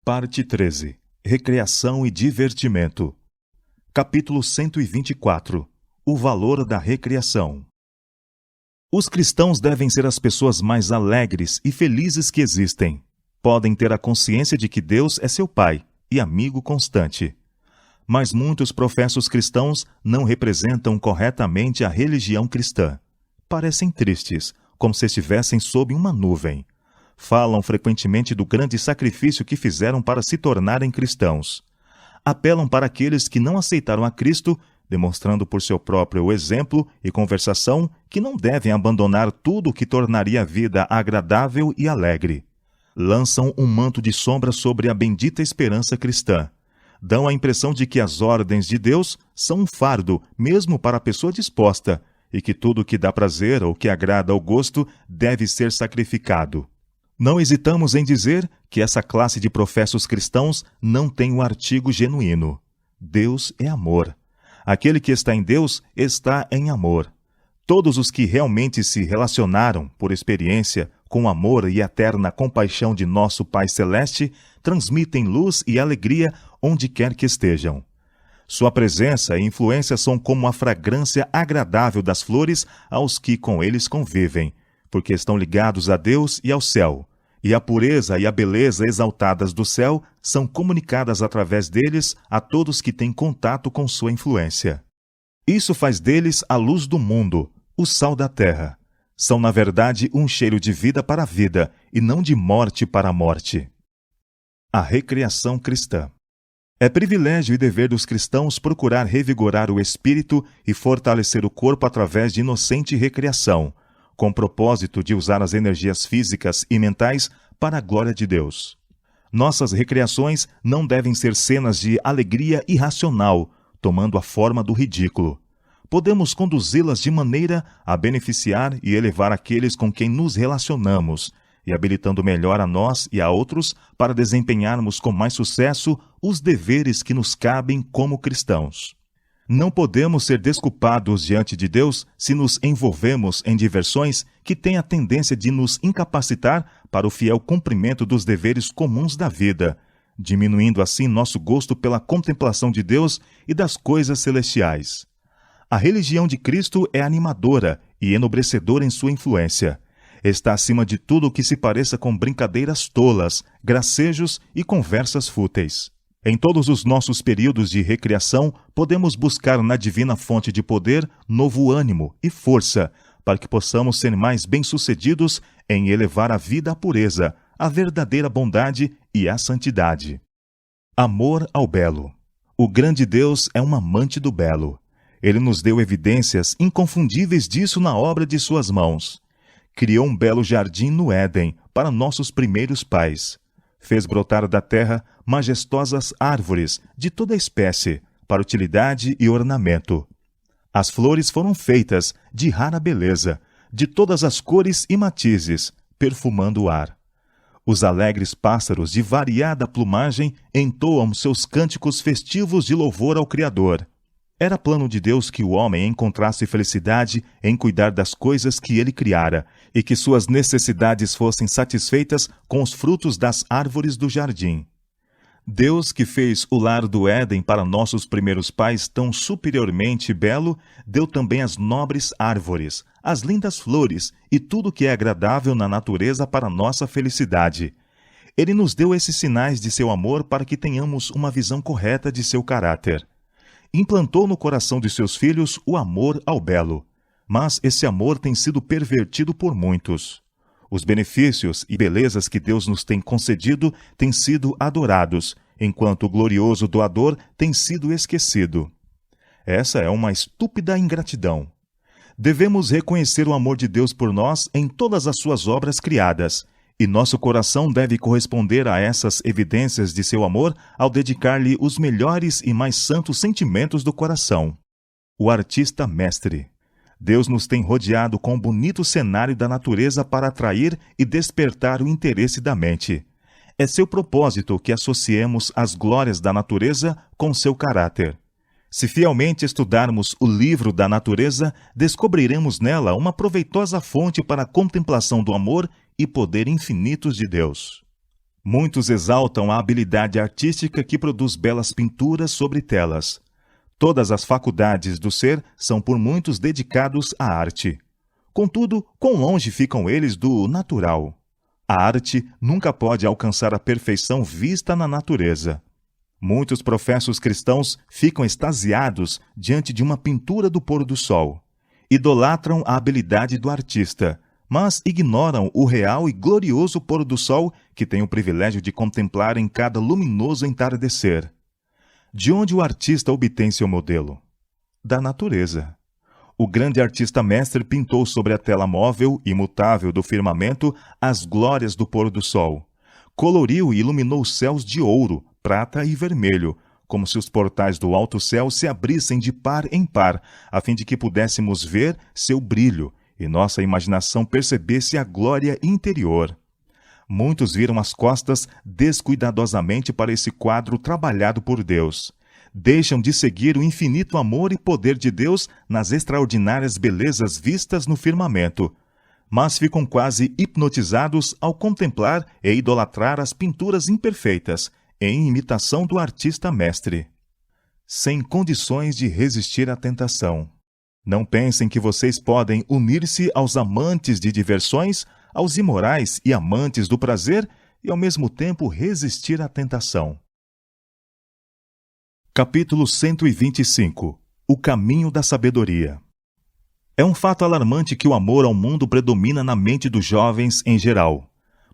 Parte 13. Recreação e divertimento. Capítulo 124. O valor da recreação. Os cristãos devem ser as pessoas mais alegres e felizes que existem. Podem ter a consciência de que Deus é seu Pai e amigo constante. Mas muitos professos cristãos não representam corretamente a religião cristã. Parecem tristes, como se estivessem sob uma nuvem. Falam frequentemente do grande sacrifício que fizeram para se tornarem cristãos. Apelam para aqueles que não aceitaram a Cristo, demonstrando por seu próprio exemplo e conversação que não devem abandonar tudo o que tornaria a vida agradável e alegre. Lançam um manto de sombra sobre a bendita esperança cristã. Dão a impressão de que as ordens de Deus são um fardo, mesmo para a pessoa disposta, e que tudo o que dá prazer ou que agrada ao gosto deve ser sacrificado. Não hesitamos em dizer que essa classe de professos cristãos não tem um artigo genuíno. Deus é amor. Aquele que está em Deus está em amor. Todos os que realmente se relacionaram, por experiência, com o amor e eterna compaixão de nosso Pai Celeste, transmitem luz e alegria onde quer que estejam. Sua presença e influência são como a fragrância agradável das flores aos que com eles convivem, porque estão ligados a Deus e ao céu. E a pureza e a beleza exaltadas do céu são comunicadas através deles a todos que têm contato com sua influência. Isso faz deles a luz do mundo, o sal da terra. São, na verdade, um cheiro de vida para a vida, e não de morte para a morte. A recreação cristã. É privilégio e dever dos cristãos procurar revigorar o espírito e fortalecer o corpo através de inocente recreação, com o propósito de usar as energias físicas e mentais para a glória de Deus. Nossas recreações não devem ser cenas de alegria irracional, tomando a forma do ridículo. Podemos conduzi-las de maneira a beneficiar e elevar aqueles com quem nos relacionamos, e habilitando melhor a nós e a outros para desempenharmos com mais sucesso os deveres que nos cabem como cristãos. Não podemos ser desculpados diante de Deus se nos envolvemos em diversões que têm a tendência de nos incapacitar para o fiel cumprimento dos deveres comuns da vida, diminuindo assim nosso gosto pela contemplação de Deus e das coisas celestiais. A religião de Cristo é animadora e enobrecedora em sua influência. Está acima de tudo o que se pareça com brincadeiras tolas, gracejos e conversas fúteis. Em todos os nossos períodos de recreação, podemos buscar na divina fonte de poder novo ânimo e força, para que possamos ser mais bem-sucedidos em elevar a vida à pureza, à verdadeira bondade e à santidade. Amor ao belo. O grande Deus é um amante do belo. Ele nos deu evidências inconfundíveis disso na obra de suas mãos. Criou um belo jardim no Éden para nossos primeiros pais. Fez brotar da terra majestosas árvores de toda espécie, para utilidade e ornamento. As flores foram feitas de rara beleza, de todas as cores e matizes, perfumando o ar. Os alegres pássaros de variada plumagem entoam seus cânticos festivos de louvor ao Criador. Era plano de Deus que o homem encontrasse felicidade em cuidar das coisas que ele criara, e que suas necessidades fossem satisfeitas com os frutos das árvores do jardim. Deus, que fez o lar do Éden para nossos primeiros pais tão superiormente belo, deu também as nobres árvores, as lindas flores e tudo que é agradável na natureza para nossa felicidade. Ele nos deu esses sinais de seu amor para que tenhamos uma visão correta de seu caráter. Implantou no coração de seus filhos o amor ao belo, mas esse amor tem sido pervertido por muitos. Os benefícios e belezas que Deus nos tem concedido têm sido adorados, enquanto o glorioso doador tem sido esquecido. Essa é uma estúpida ingratidão. Devemos reconhecer o amor de Deus por nós em todas as suas obras criadas, e nosso coração deve corresponder a essas evidências de seu amor ao dedicar-lhe os melhores e mais santos sentimentos do coração. O artista mestre. Deus nos tem rodeado com um bonito cenário da natureza para atrair e despertar o interesse da mente. É seu propósito que associemos as glórias da natureza com seu caráter. Se fielmente estudarmos o livro da natureza, descobriremos nela uma proveitosa fonte para a contemplação do amor e poder infinitos de Deus. Muitos exaltam a habilidade artística que produz belas pinturas sobre telas. Todas as faculdades do ser são por muitos dedicados à arte. Contudo, quão longe ficam eles do natural? A arte nunca pode alcançar a perfeição vista na natureza. Muitos professos cristãos ficam extasiados diante de uma pintura do pôr do sol. Idolatram a habilidade do artista, mas ignoram o real e glorioso pôr do sol que tem o privilégio de contemplar em cada luminoso entardecer. De onde o artista obtém seu modelo? Da natureza. O grande artista mestre pintou sobre a tela móvel, imutável do firmamento, as glórias do pôr do sol. Coloriu e iluminou os céus de ouro, prata e vermelho, como se os portais do alto céu se abrissem de par em par, a fim de que pudéssemos ver seu brilho e nossa imaginação percebesse a glória interior. Muitos viram as costas descuidadosamente para esse quadro trabalhado por Deus. Deixam de seguir o infinito amor e poder de Deus nas extraordinárias belezas vistas no firmamento, mas ficam quase hipnotizados ao contemplar e idolatrar as pinturas imperfeitas, em imitação do artista mestre. Sem condições de resistir à tentação. Não pensem que vocês podem unir-se aos amantes de diversões, aos imorais e amantes do prazer, e ao mesmo tempo resistir à tentação. Capítulo 125. O caminho da sabedoria. É um fato alarmante que o amor ao mundo predomina na mente dos jovens em geral.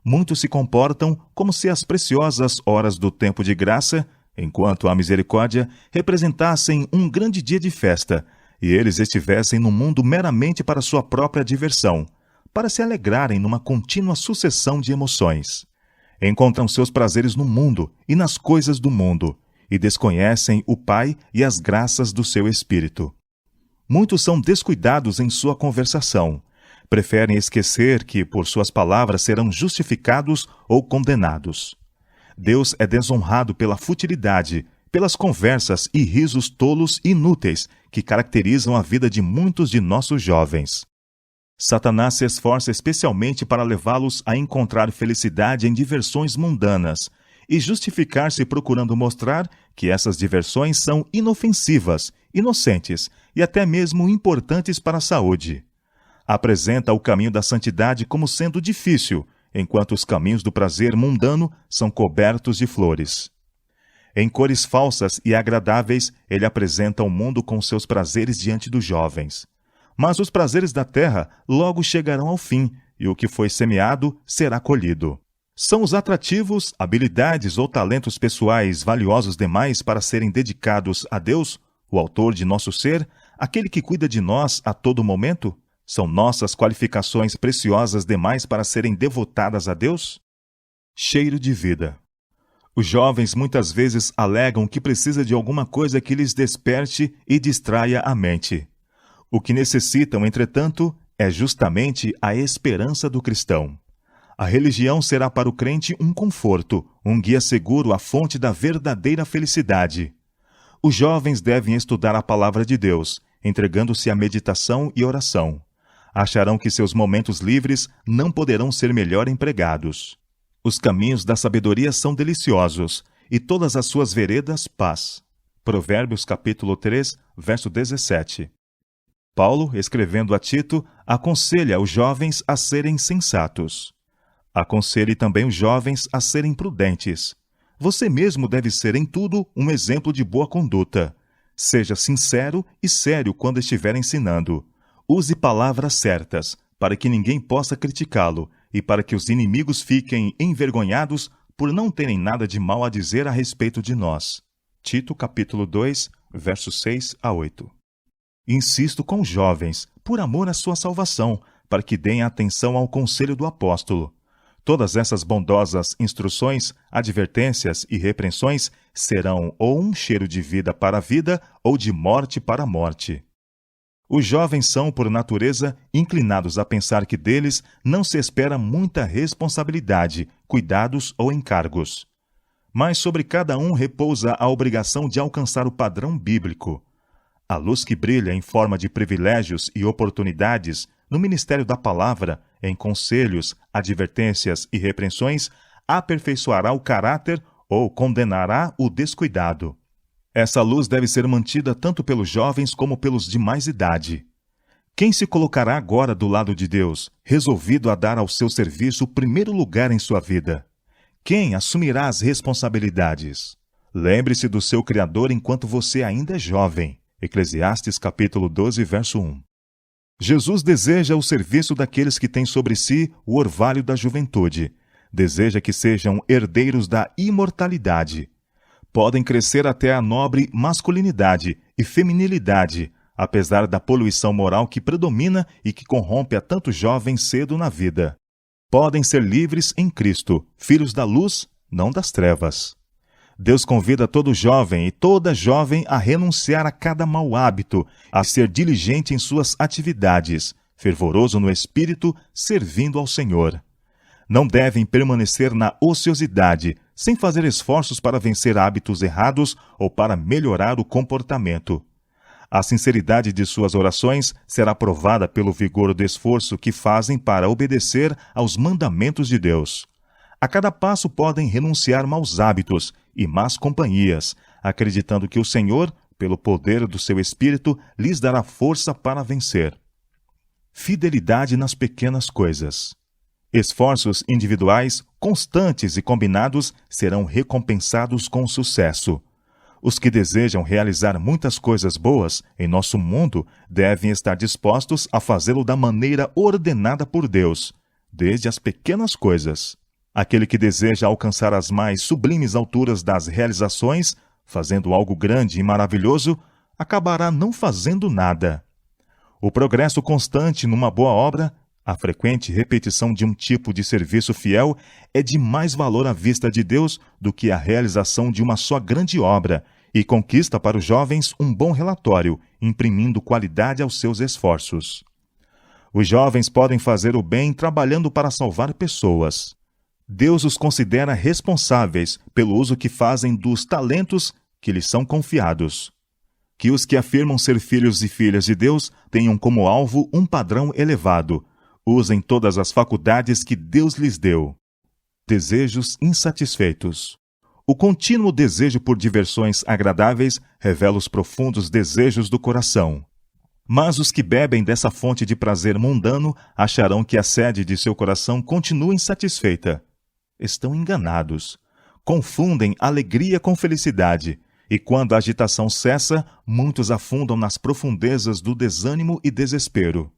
Muitos se comportam como se as preciosas horas do tempo de graça, enquanto a misericórdia, representassem um grande dia de festa, e eles estivessem no mundo meramente para sua própria diversão, para se alegrarem numa contínua sucessão de emoções. Encontram seus prazeres no mundo e nas coisas do mundo, e desconhecem o Pai e as graças do seu Espírito. Muitos são descuidados em sua conversação. Preferem esquecer que, por suas palavras, serão justificados ou condenados. Deus é desonrado pela futilidade, pelas conversas e risos tolos e inúteis que caracterizam a vida de muitos de nossos jovens. Satanás se esforça especialmente para levá-los a encontrar felicidade em diversões mundanas e justificar-se procurando mostrar que essas diversões são inofensivas, inocentes e até mesmo importantes para a saúde. Apresenta o caminho da santidade como sendo difícil, enquanto os caminhos do prazer mundano são cobertos de flores. Em cores falsas e agradáveis, ele apresenta o mundo com seus prazeres diante dos jovens. Mas os prazeres da terra logo chegarão ao fim, e o que foi semeado será colhido. São os atrativos, habilidades ou talentos pessoais valiosos demais para serem dedicados a Deus, o autor de nosso ser, aquele que cuida de nós a todo momento? São nossas qualificações preciosas demais para serem devotadas a Deus? Cheiro de vida. Os jovens muitas vezes alegam que precisa de alguma coisa que lhes desperte e distraia a mente. O que necessitam, entretanto, é justamente a esperança do cristão. A religião será para o crente um conforto, um guia seguro à fonte da verdadeira felicidade. Os jovens devem estudar a palavra de Deus, entregando-se à meditação e oração. Acharão que seus momentos livres não poderão ser melhor empregados. Os caminhos da sabedoria são deliciosos, e todas as suas veredas, paz. Provérbios capítulo 3, verso 17. Paulo, escrevendo a Tito, aconselha os jovens a serem sensatos. Aconselhe também os jovens a serem prudentes. Você mesmo deve ser em tudo um exemplo de boa conduta. Seja sincero e sério quando estiver ensinando. Use palavras certas, para que ninguém possa criticá-lo e para que os inimigos fiquem envergonhados por não terem nada de mal a dizer a respeito de nós. Tito capítulo 2, versos 6 a 8. Insisto com os jovens, por amor à sua salvação, para que deem atenção ao conselho do apóstolo. Todas essas bondosas instruções, advertências e repreensões serão ou um cheiro de vida para a vida ou de morte para a morte. Os jovens são, por natureza, inclinados a pensar que deles não se espera muita responsabilidade, cuidados ou encargos. Mas sobre cada um repousa a obrigação de alcançar o padrão bíblico. A luz que brilha em forma de privilégios e oportunidades no ministério da palavra, em conselhos, advertências e repreensões, aperfeiçoará o caráter ou condenará o descuidado. Essa luz deve ser mantida tanto pelos jovens como pelos de mais idade. Quem se colocará agora do lado de Deus, resolvido a dar ao seu serviço o primeiro lugar em sua vida? Quem assumirá as responsabilidades? Lembre-se do seu Criador enquanto você ainda é jovem. Eclesiastes capítulo 12, verso 1. Jesus deseja o serviço daqueles que têm sobre si o orvalho da juventude. Deseja que sejam herdeiros da imortalidade. Podem crescer até a nobre masculinidade e feminilidade, apesar da poluição moral que predomina e que corrompe a tantos jovens cedo na vida. Podem ser livres em Cristo, filhos da luz, não das trevas. Deus convida todo jovem e toda jovem a renunciar a cada mau hábito, a ser diligente em suas atividades, fervoroso no espírito, servindo ao Senhor. Não devem permanecer na ociosidade, sem fazer esforços para vencer hábitos errados ou para melhorar o comportamento. A sinceridade de suas orações será provada pelo vigor do esforço que fazem para obedecer aos mandamentos de Deus. A cada passo podem renunciar maus hábitos e más companhias, acreditando que o Senhor, pelo poder do seu Espírito, lhes dará força para vencer. Fidelidade nas pequenas coisas. Esforços individuais, constantes e combinados serão recompensados com sucesso. Os que desejam realizar muitas coisas boas em nosso mundo devem estar dispostos a fazê-lo da maneira ordenada por Deus, desde as pequenas coisas. Aquele que deseja alcançar as mais sublimes alturas das realizações, fazendo algo grande e maravilhoso, acabará não fazendo nada. O progresso constante numa boa obra, a frequente repetição de um tipo de serviço fiel, é de mais valor à vista de Deus do que a realização de uma só grande obra, e conquista para os jovens um bom relatório, imprimindo qualidade aos seus esforços. Os jovens podem fazer o bem trabalhando para salvar pessoas. Deus os considera responsáveis pelo uso que fazem dos talentos que lhes são confiados. Que os que afirmam ser filhos e filhas de Deus tenham como alvo um padrão elevado. Usem todas as faculdades que Deus lhes deu. Desejos insatisfeitos. O contínuo desejo por diversões agradáveis revela os profundos desejos do coração. Mas os que bebem dessa fonte de prazer mundano acharão que a sede de seu coração continua insatisfeita. Estão enganados. Confundem alegria com felicidade, e quando a agitação cessa, muitos afundam nas profundezas do desânimo e desespero.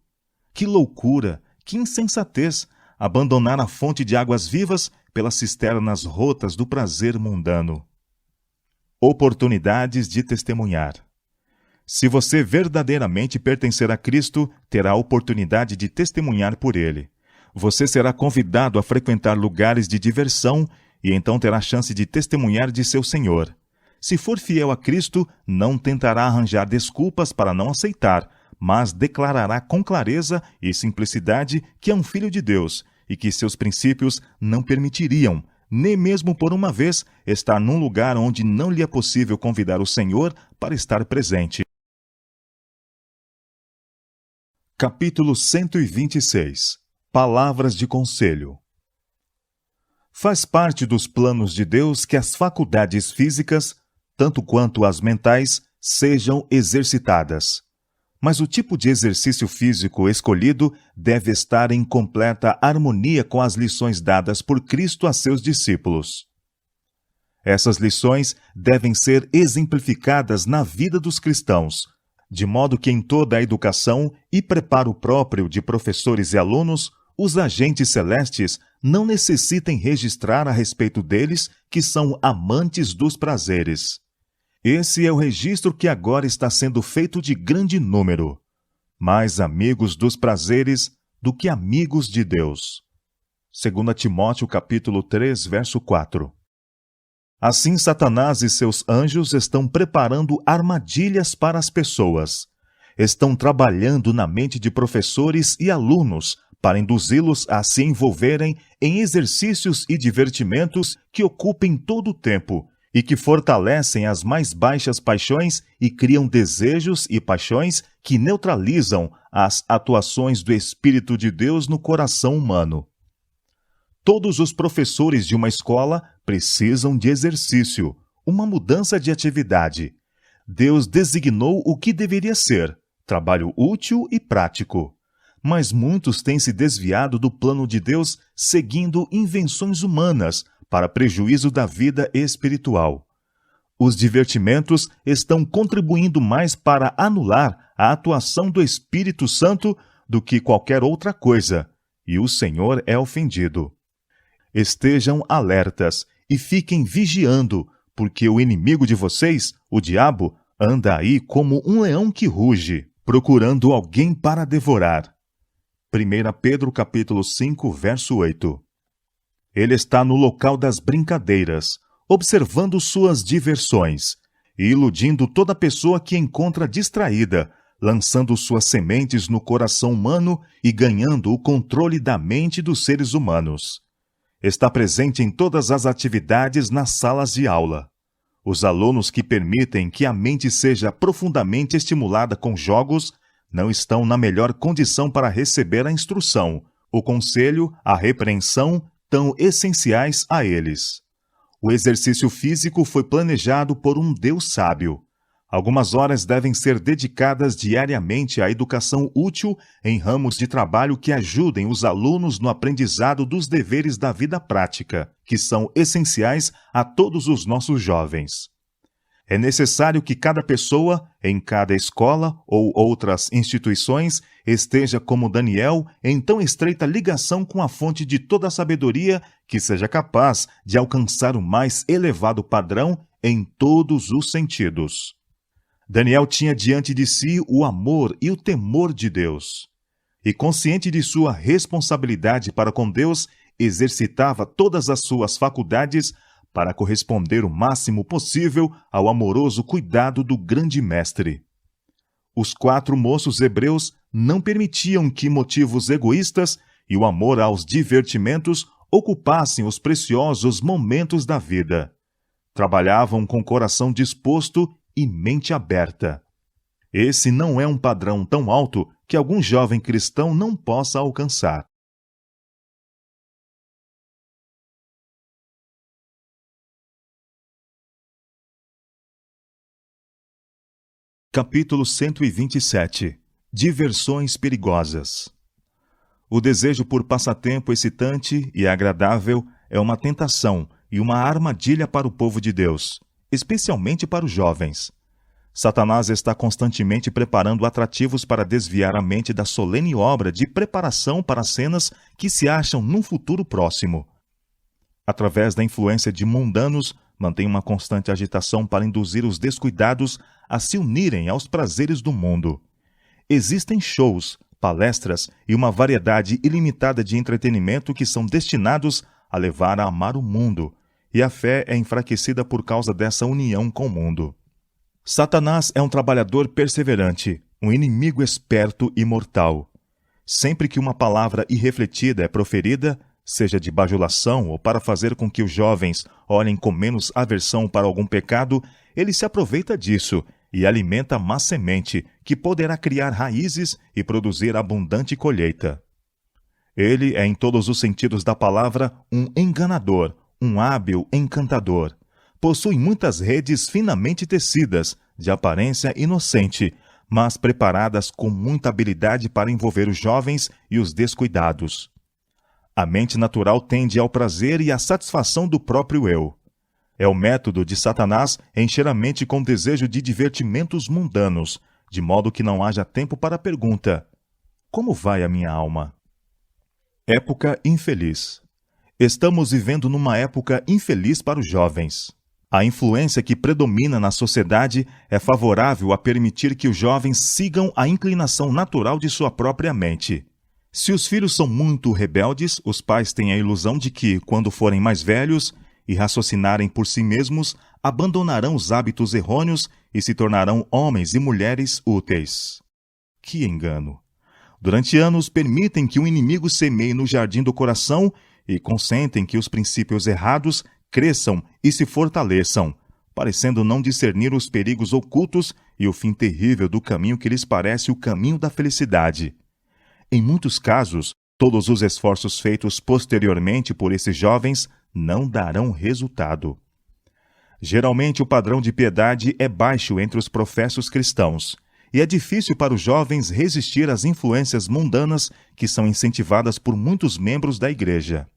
Que loucura, que insensatez, abandonar a fonte de águas vivas pelas cisternas rotas do prazer mundano. Oportunidades de testemunhar. Se você verdadeiramente pertencer a Cristo, terá a oportunidade de testemunhar por Ele. Você será convidado a frequentar lugares de diversão e então terá chance de testemunhar de seu Senhor. Se for fiel a Cristo, não tentará arranjar desculpas para não aceitar, mas declarará com clareza e simplicidade que é um filho de Deus e que seus princípios não permitiriam, nem mesmo por uma vez, estar num lugar onde não lhe é possível convidar o Senhor para estar presente. Capítulo 126. Palavras de conselho. Faz parte dos planos de Deus que as faculdades físicas, tanto quanto as mentais, sejam exercitadas. Mas o tipo de exercício físico escolhido deve estar em completa harmonia com as lições dadas por Cristo a seus discípulos. Essas lições devem ser exemplificadas na vida dos cristãos, de modo que em toda a educação e preparo próprio de professores e alunos, os agentes celestes não necessitem registrar a respeito deles que são amantes dos prazeres. Esse é o registro que agora está sendo feito de grande número. Mais amigos dos prazeres do que amigos de Deus. 2 Timóteo capítulo 3, verso 4. Assim Satanás e seus anjos estão preparando armadilhas para as pessoas. Estão trabalhando na mente de professores e alunos para induzi-los a se envolverem em exercícios e divertimentos que ocupem todo o tempo e que fortalecem as mais baixas paixões e criam desejos e paixões que neutralizam as atuações do Espírito de Deus no coração humano. Todos os professores de uma escola precisam de exercício, uma mudança de atividade. Deus designou o que deveria ser, trabalho útil e prático. Mas muitos têm se desviado do plano de Deus seguindo invenções humanas para prejuízo da vida espiritual. Os divertimentos estão contribuindo mais para anular a atuação do Espírito Santo do que qualquer outra coisa, e o Senhor é ofendido. Estejam alertas e fiquem vigiando, porque o inimigo de vocês, o diabo, anda aí como um leão que ruge, procurando alguém para devorar. 1 Pedro capítulo 5, verso 8. Ele está no local das brincadeiras, observando suas diversões, e iludindo toda pessoa que encontra distraída, lançando suas sementes no coração humano e ganhando o controle da mente dos seres humanos. Está presente em todas as atividades nas salas de aula. Os alunos que permitem que a mente seja profundamente estimulada com jogos não estão na melhor condição para receber a instrução, o conselho, a repreensão, tão essenciais a eles. O exercício físico foi planejado por um Deus sábio. Algumas horas devem ser dedicadas diariamente à educação útil em ramos de trabalho que ajudem os alunos no aprendizado dos deveres da vida prática, que são essenciais a todos os nossos jovens. É necessário que cada pessoa, em cada escola ou outras instituições, esteja como Daniel em tão estreita ligação com a fonte de toda a sabedoria que seja capaz de alcançar o mais elevado padrão em todos os sentidos. Daniel tinha diante de si o amor e o temor de Deus. E consciente de sua responsabilidade para com Deus, exercitava todas as suas faculdades para corresponder o máximo possível ao amoroso cuidado do grande mestre. Os 4 moços hebreus não permitiam que motivos egoístas e o amor aos divertimentos ocupassem os preciosos momentos da vida. Trabalhavam com coração disposto e mente aberta. Esse não é um padrão tão alto que algum jovem cristão não possa alcançar. Capítulo 127. Diversões perigosas. O desejo por passatempo excitante e agradável é uma tentação e uma armadilha para o povo de Deus, especialmente para os jovens. Satanás está constantemente preparando atrativos para desviar a mente da solene obra de preparação para cenas que se acham num futuro próximo. Através da influência de mundanos, mantém uma constante agitação para induzir os descuidados a se unirem aos prazeres do mundo. Existem shows, palestras e uma variedade ilimitada de entretenimento que são destinados a levar a amar o mundo, e a fé é enfraquecida por causa dessa união com o mundo. Satanás é um trabalhador perseverante, um inimigo esperto e mortal. Sempre que uma palavra irrefletida é proferida, seja de bajulação ou para fazer com que os jovens olhem com menos aversão para algum pecado, ele se aproveita disso e alimenta a má semente, que poderá criar raízes e produzir abundante colheita. Ele é, em todos os sentidos da palavra, um enganador, um hábil encantador. Possui muitas redes finamente tecidas, de aparência inocente, mas preparadas com muita habilidade para envolver os jovens e os descuidados. A mente natural tende ao prazer e à satisfação do próprio eu. É o método de Satanás encher a mente com desejo de divertimentos mundanos, de modo que não haja tempo para a pergunta: como vai a minha alma? Época infeliz. Estamos vivendo numa época infeliz para os jovens. A influência que predomina na sociedade é favorável a permitir que os jovens sigam a inclinação natural de sua própria mente. Se os filhos são muito rebeldes, os pais têm a ilusão de que, quando forem mais velhos e raciocinarem por si mesmos, abandonarão os hábitos errôneos e se tornarão homens e mulheres úteis. Que engano! Durante anos, permitem que o inimigo semeie no jardim do coração e consentem que os princípios errados cresçam e se fortaleçam, parecendo não discernir os perigos ocultos e o fim terrível do caminho que lhes parece o caminho da felicidade. Em muitos casos, Todos os esforços feitos posteriormente por esses jovens não darão resultado. Geralmente o padrão de piedade é baixo entre os professos cristãos, e é difícil para os jovens resistir às influências mundanas que são incentivadas por muitos membros da igreja.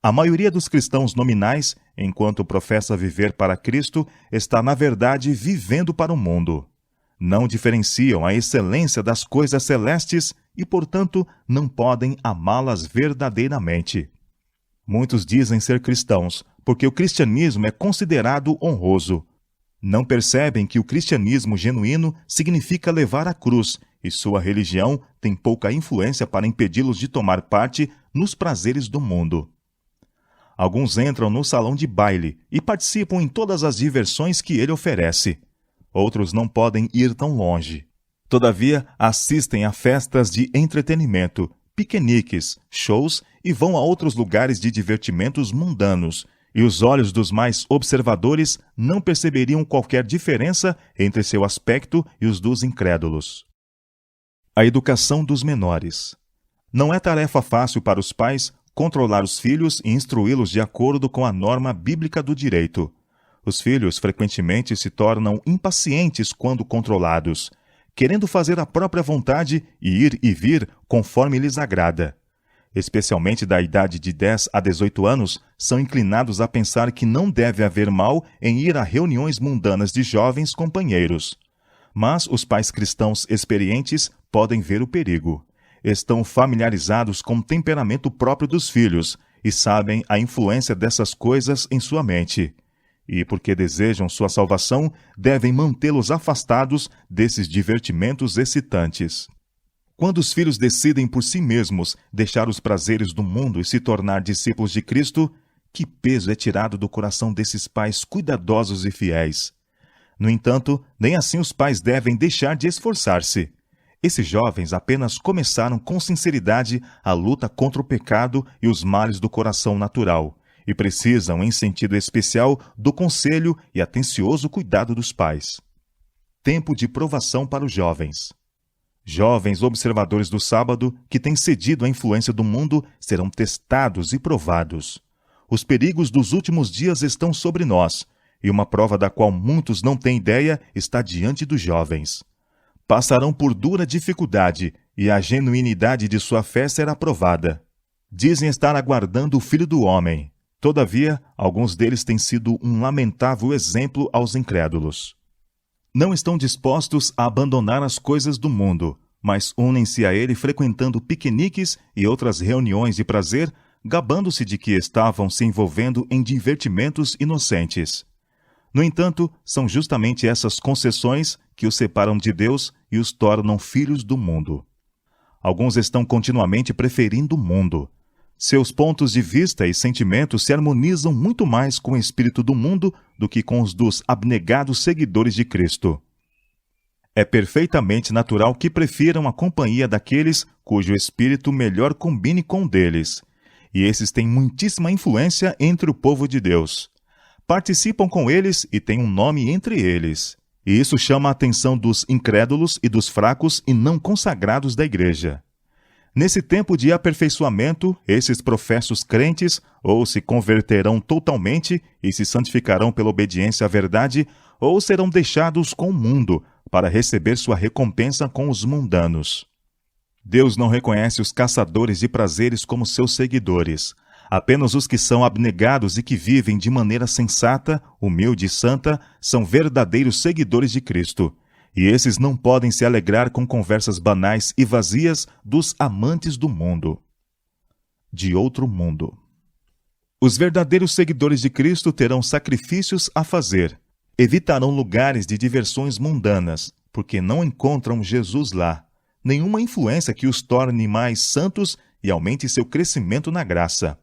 A maioria dos cristãos nominais, enquanto professa viver para Cristo, está na verdade vivendo para o mundo. Não diferenciam a excelência das coisas celestes e, portanto, não podem amá-las verdadeiramente. Muitos dizem ser cristãos, porque o cristianismo é considerado honroso. Não percebem que o cristianismo genuíno significa levar a cruz, e sua religião tem pouca influência para impedi-los de tomar parte nos prazeres do mundo. Alguns entram no salão de baile e participam em todas as diversões que ele oferece. Outros não podem ir tão longe. Todavia, assistem a festas de entretenimento, piqueniques, shows e vão a outros lugares de divertimentos mundanos, e os olhos dos mais observadores não perceberiam qualquer diferença entre seu aspecto e os dos incrédulos. A educação dos menores. Não é tarefa fácil para os pais controlar os filhos e instruí-los de acordo com a norma bíblica do direito. Os filhos frequentemente se tornam impacientes quando controlados, querendo fazer a própria vontade e ir e vir conforme lhes agrada. Especialmente da idade de 10 a 18 anos, são inclinados a pensar que não deve haver mal em ir a reuniões mundanas de jovens companheiros. Mas os pais cristãos experientes podem ver o perigo. Estão familiarizados com o temperamento próprio dos filhos e sabem a influência dessas coisas em sua mente. E, porque desejam sua salvação, devem mantê-los afastados desses divertimentos excitantes. Quando os filhos decidem por si mesmos deixar os prazeres do mundo e se tornar discípulos de Cristo, que peso é tirado do coração desses pais cuidadosos e fiéis. No entanto, nem assim os pais devem deixar de esforçar-se. Esses jovens apenas começaram com sinceridade a luta contra o pecado e os males do coração natural, e precisam, em sentido especial, do conselho e atencioso cuidado dos pais. Tempo de provação para os jovens. Jovens observadores do sábado que têm cedido à influência do mundo serão testados e provados. Os perigos dos últimos dias estão sobre nós, e uma prova da qual muitos não têm ideia está diante dos jovens. Passarão por dura dificuldade, e a genuinidade de sua fé será provada. Dizem estar aguardando o Filho do Homem. Todavia, alguns deles têm sido um lamentável exemplo aos incrédulos. Não estão dispostos a abandonar as coisas do mundo, mas unem-se a ele frequentando piqueniques e outras reuniões de prazer, gabando-se de que estavam se envolvendo em divertimentos inocentes. No entanto, são justamente essas concessões que os separam de Deus e os tornam filhos do mundo. Alguns estão continuamente preferindo o mundo. Seus pontos de vista e sentimentos se harmonizam muito mais com o espírito do mundo do que com os dos abnegados seguidores de Cristo. É perfeitamente natural que prefiram a companhia daqueles cujo espírito melhor combine com o deles, e esses têm muitíssima influência entre o povo de Deus. Participam com eles e têm um nome entre eles, e isso chama a atenção dos incrédulos e dos fracos e não consagrados da igreja. Nesse tempo de aperfeiçoamento, esses professos crentes ou se converterão totalmente e se santificarão pela obediência à verdade, ou serão deixados com o mundo para receber sua recompensa com os mundanos. Deus não reconhece os caçadores de prazeres como seus seguidores. Apenas os que são abnegados e que vivem de maneira sensata, humilde e santa são verdadeiros seguidores de Cristo. E esses não podem se alegrar com conversas banais e vazias dos amantes do mundo. De outro mundo. Os verdadeiros seguidores de Cristo terão sacrifícios a fazer. Evitarão lugares de diversões mundanas, porque não encontram Jesus lá. Nenhuma influência que os torne mais santos e aumente seu crescimento na graça.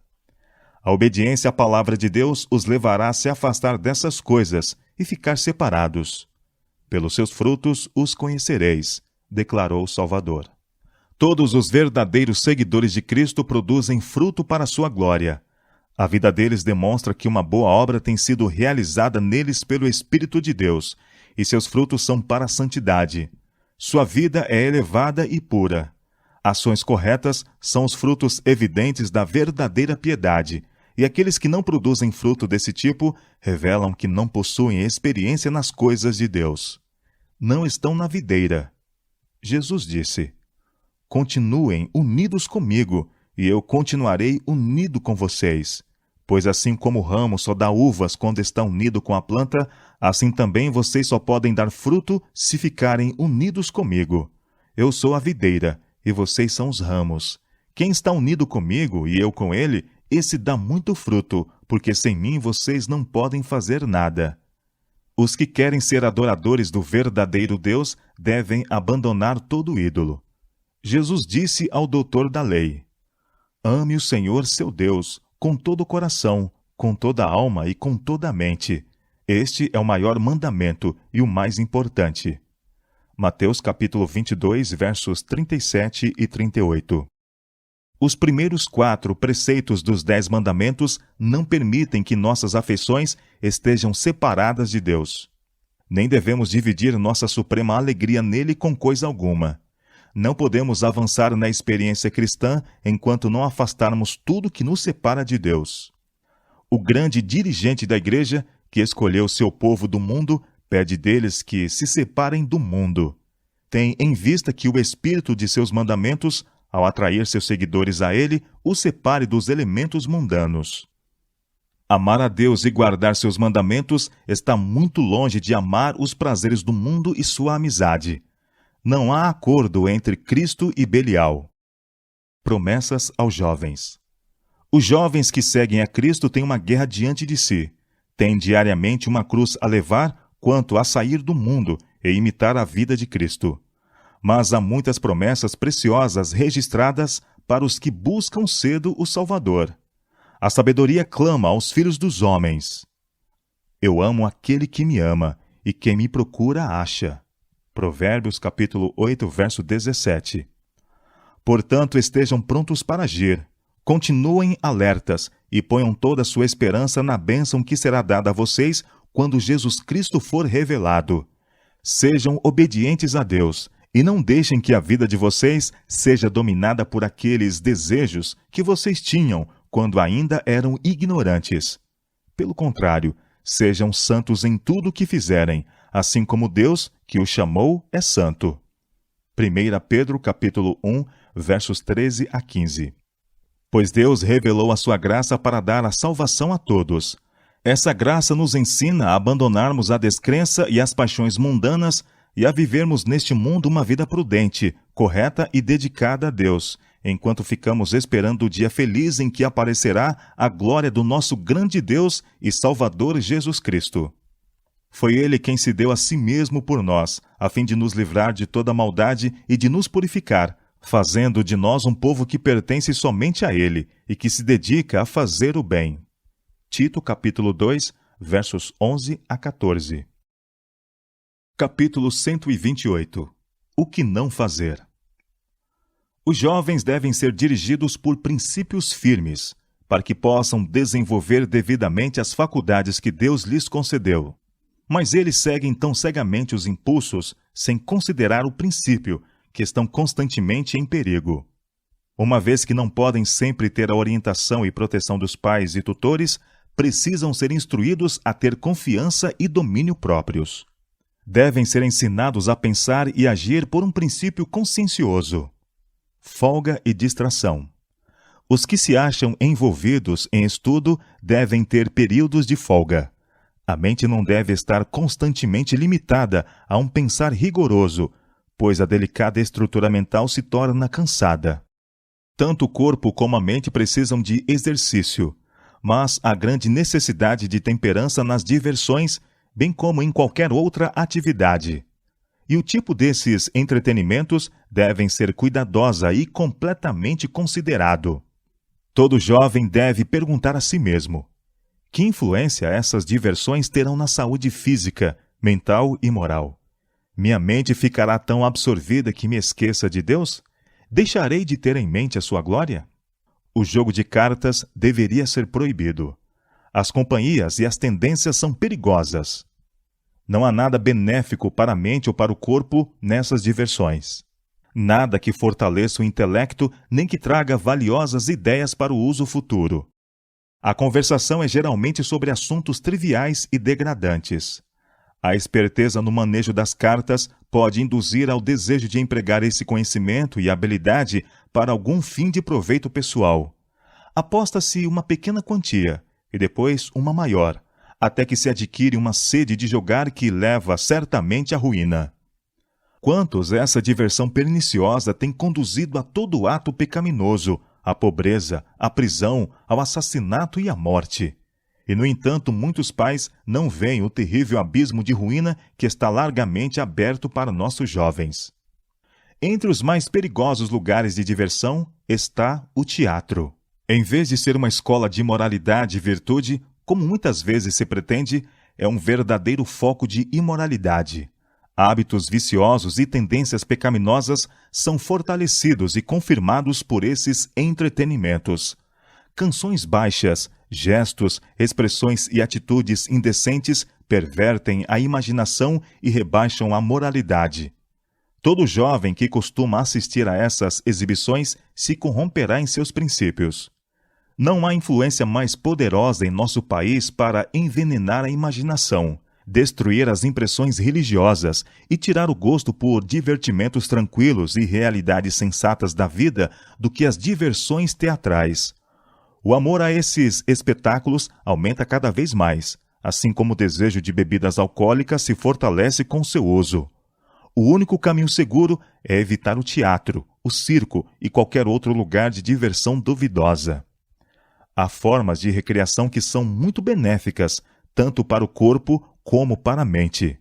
A obediência à palavra de Deus os levará a se afastar dessas coisas e ficar separados. Pelos seus frutos os conhecereis, declarou o Salvador. Todos os verdadeiros seguidores de Cristo produzem fruto para a sua glória. A vida deles demonstra que uma boa obra tem sido realizada neles pelo Espírito de Deus, e seus frutos são para a santidade. Sua vida é elevada e pura. Ações corretas são os frutos evidentes da verdadeira piedade, e aqueles que não produzem fruto desse tipo revelam que não possuem experiência nas coisas de Deus. Não estão na videira. Jesus disse: continuem unidos comigo, e eu continuarei unido com vocês. Pois assim como o ramo só dá uvas quando está unido com a planta, assim também vocês só podem dar fruto se ficarem unidos comigo. Eu sou a videira, e vocês são os ramos. Quem está unido comigo e eu com ele, esse dá muito fruto, porque sem mim vocês não podem fazer nada. Os que querem ser adoradores do verdadeiro Deus devem abandonar todo ídolo. Jesus disse ao doutor da lei: ame o Senhor seu Deus com todo o coração, com toda a alma e com toda a mente. Este é o maior mandamento e o mais importante. Mateus capítulo 22, versos 37 e 38. Os primeiros 4 preceitos dos 10 mandamentos não permitem que nossas afeições estejam separadas de Deus. Nem devemos dividir nossa suprema alegria nele com coisa alguma. Não podemos avançar na experiência cristã enquanto não afastarmos tudo que nos separa de Deus. O grande dirigente da igreja, que escolheu seu povo do mundo, pede deles que se separem do mundo. Tem em vista que o espírito de seus mandamentos, ao atrair seus seguidores a ele, os separe dos elementos mundanos. Amar a Deus e guardar seus mandamentos está muito longe de amar os prazeres do mundo e sua amizade. Não há acordo entre Cristo e Belial. Promessas aos jovens. Os jovens que seguem a Cristo têm uma guerra diante de si. Têm diariamente uma cruz a levar quanto a sair do mundo e imitar a vida de Cristo. Mas há muitas promessas preciosas registradas para os que buscam cedo o Salvador. A sabedoria clama aos filhos dos homens: eu amo aquele que me ama, e quem me procura acha. Provérbios capítulo 8, verso 17. Portanto, estejam prontos para agir. Continuem alertas e ponham toda a sua esperança na bênção que será dada a vocês quando Jesus Cristo for revelado. Sejam obedientes a Deus e não deixem que a vida de vocês seja dominada por aqueles desejos que vocês tinham quando ainda eram ignorantes. Pelo contrário, sejam santos em tudo o que fizerem, assim como Deus, que o chamou, é santo. 1 Pedro capítulo 1, versos 13 a 15. Pois Deus revelou a sua graça para dar a salvação a todos. Essa graça nos ensina a abandonarmos a descrença e as paixões mundanas e a vivermos neste mundo uma vida prudente, correta e dedicada a Deus, enquanto ficamos esperando o dia feliz em que aparecerá a glória do nosso grande Deus e Salvador Jesus Cristo. Foi Ele quem se deu a si mesmo por nós, a fim de nos livrar de toda maldade e de nos purificar, fazendo de nós um povo que pertence somente a Ele e que se dedica a fazer o bem. Tito capítulo 2, versos 11 a 14. Capítulo 128. O que não fazer? Os jovens devem ser dirigidos por princípios firmes, para que possam desenvolver devidamente as faculdades que Deus lhes concedeu. Mas eles seguem tão cegamente os impulsos, sem considerar o princípio, que estão constantemente em perigo. Uma vez que não podem sempre ter a orientação e proteção dos pais e tutores, precisam ser instruídos a ter confiança e domínio próprios. Devem ser ensinados a pensar e agir por um princípio consciencioso: folga e distração. Os que se acham envolvidos em estudo devem ter períodos de folga. A mente não deve estar constantemente limitada a um pensar rigoroso, pois a delicada estrutura mental se torna cansada. Tanto o corpo como a mente precisam de exercício, mas há grande necessidade de temperança nas diversões, bem como em qualquer outra atividade. E o tipo desses entretenimentos devem ser cuidadosa e completamente considerado. Todo jovem deve perguntar a si mesmo: que influência essas diversões terão na saúde física, mental e moral? Minha mente ficará tão absorvida que me esqueça de Deus? Deixarei de ter em mente a sua glória? O jogo de cartas deveria ser proibido. As companhias e as tendências são perigosas. Não há nada benéfico para a mente ou para o corpo nessas diversões. Nada que fortaleça o intelecto nem que traga valiosas ideias para o uso futuro. A conversação é geralmente sobre assuntos triviais e degradantes. A esperteza no manejo das cartas pode induzir ao desejo de empregar esse conhecimento e habilidade para algum fim de proveito pessoal. Aposta-se uma pequena quantia e depois uma maior, até que se adquire uma sede de jogar que leva certamente à ruína. Quantos essa diversão perniciosa tem conduzido a todo ato pecaminoso, à pobreza, à prisão, ao assassinato e à morte? E, no entanto, muitos pais não veem o terrível abismo de ruína que está largamente aberto para nossos jovens. Entre os mais perigosos lugares de diversão está o teatro. Em vez de ser uma escola de moralidade e virtude, como muitas vezes se pretende, é um verdadeiro foco de imoralidade. Hábitos viciosos e tendências pecaminosas são fortalecidos e confirmados por esses entretenimentos. Canções baixas, gestos, expressões e atitudes indecentes pervertem a imaginação e rebaixam a moralidade. Todo jovem que costuma assistir a essas exibições se corromperá em seus princípios. Não há influência mais poderosa em nosso país para envenenar a imaginação, destruir as impressões religiosas e tirar o gosto por divertimentos tranquilos e realidades sensatas da vida do que as diversões teatrais. O amor a esses espetáculos aumenta cada vez mais, assim como o desejo de bebidas alcoólicas se fortalece com seu uso. O único caminho seguro é evitar o teatro, o circo e qualquer outro lugar de diversão duvidosa. Há formas de recreação que são muito benéficas, tanto para o corpo como para a mente.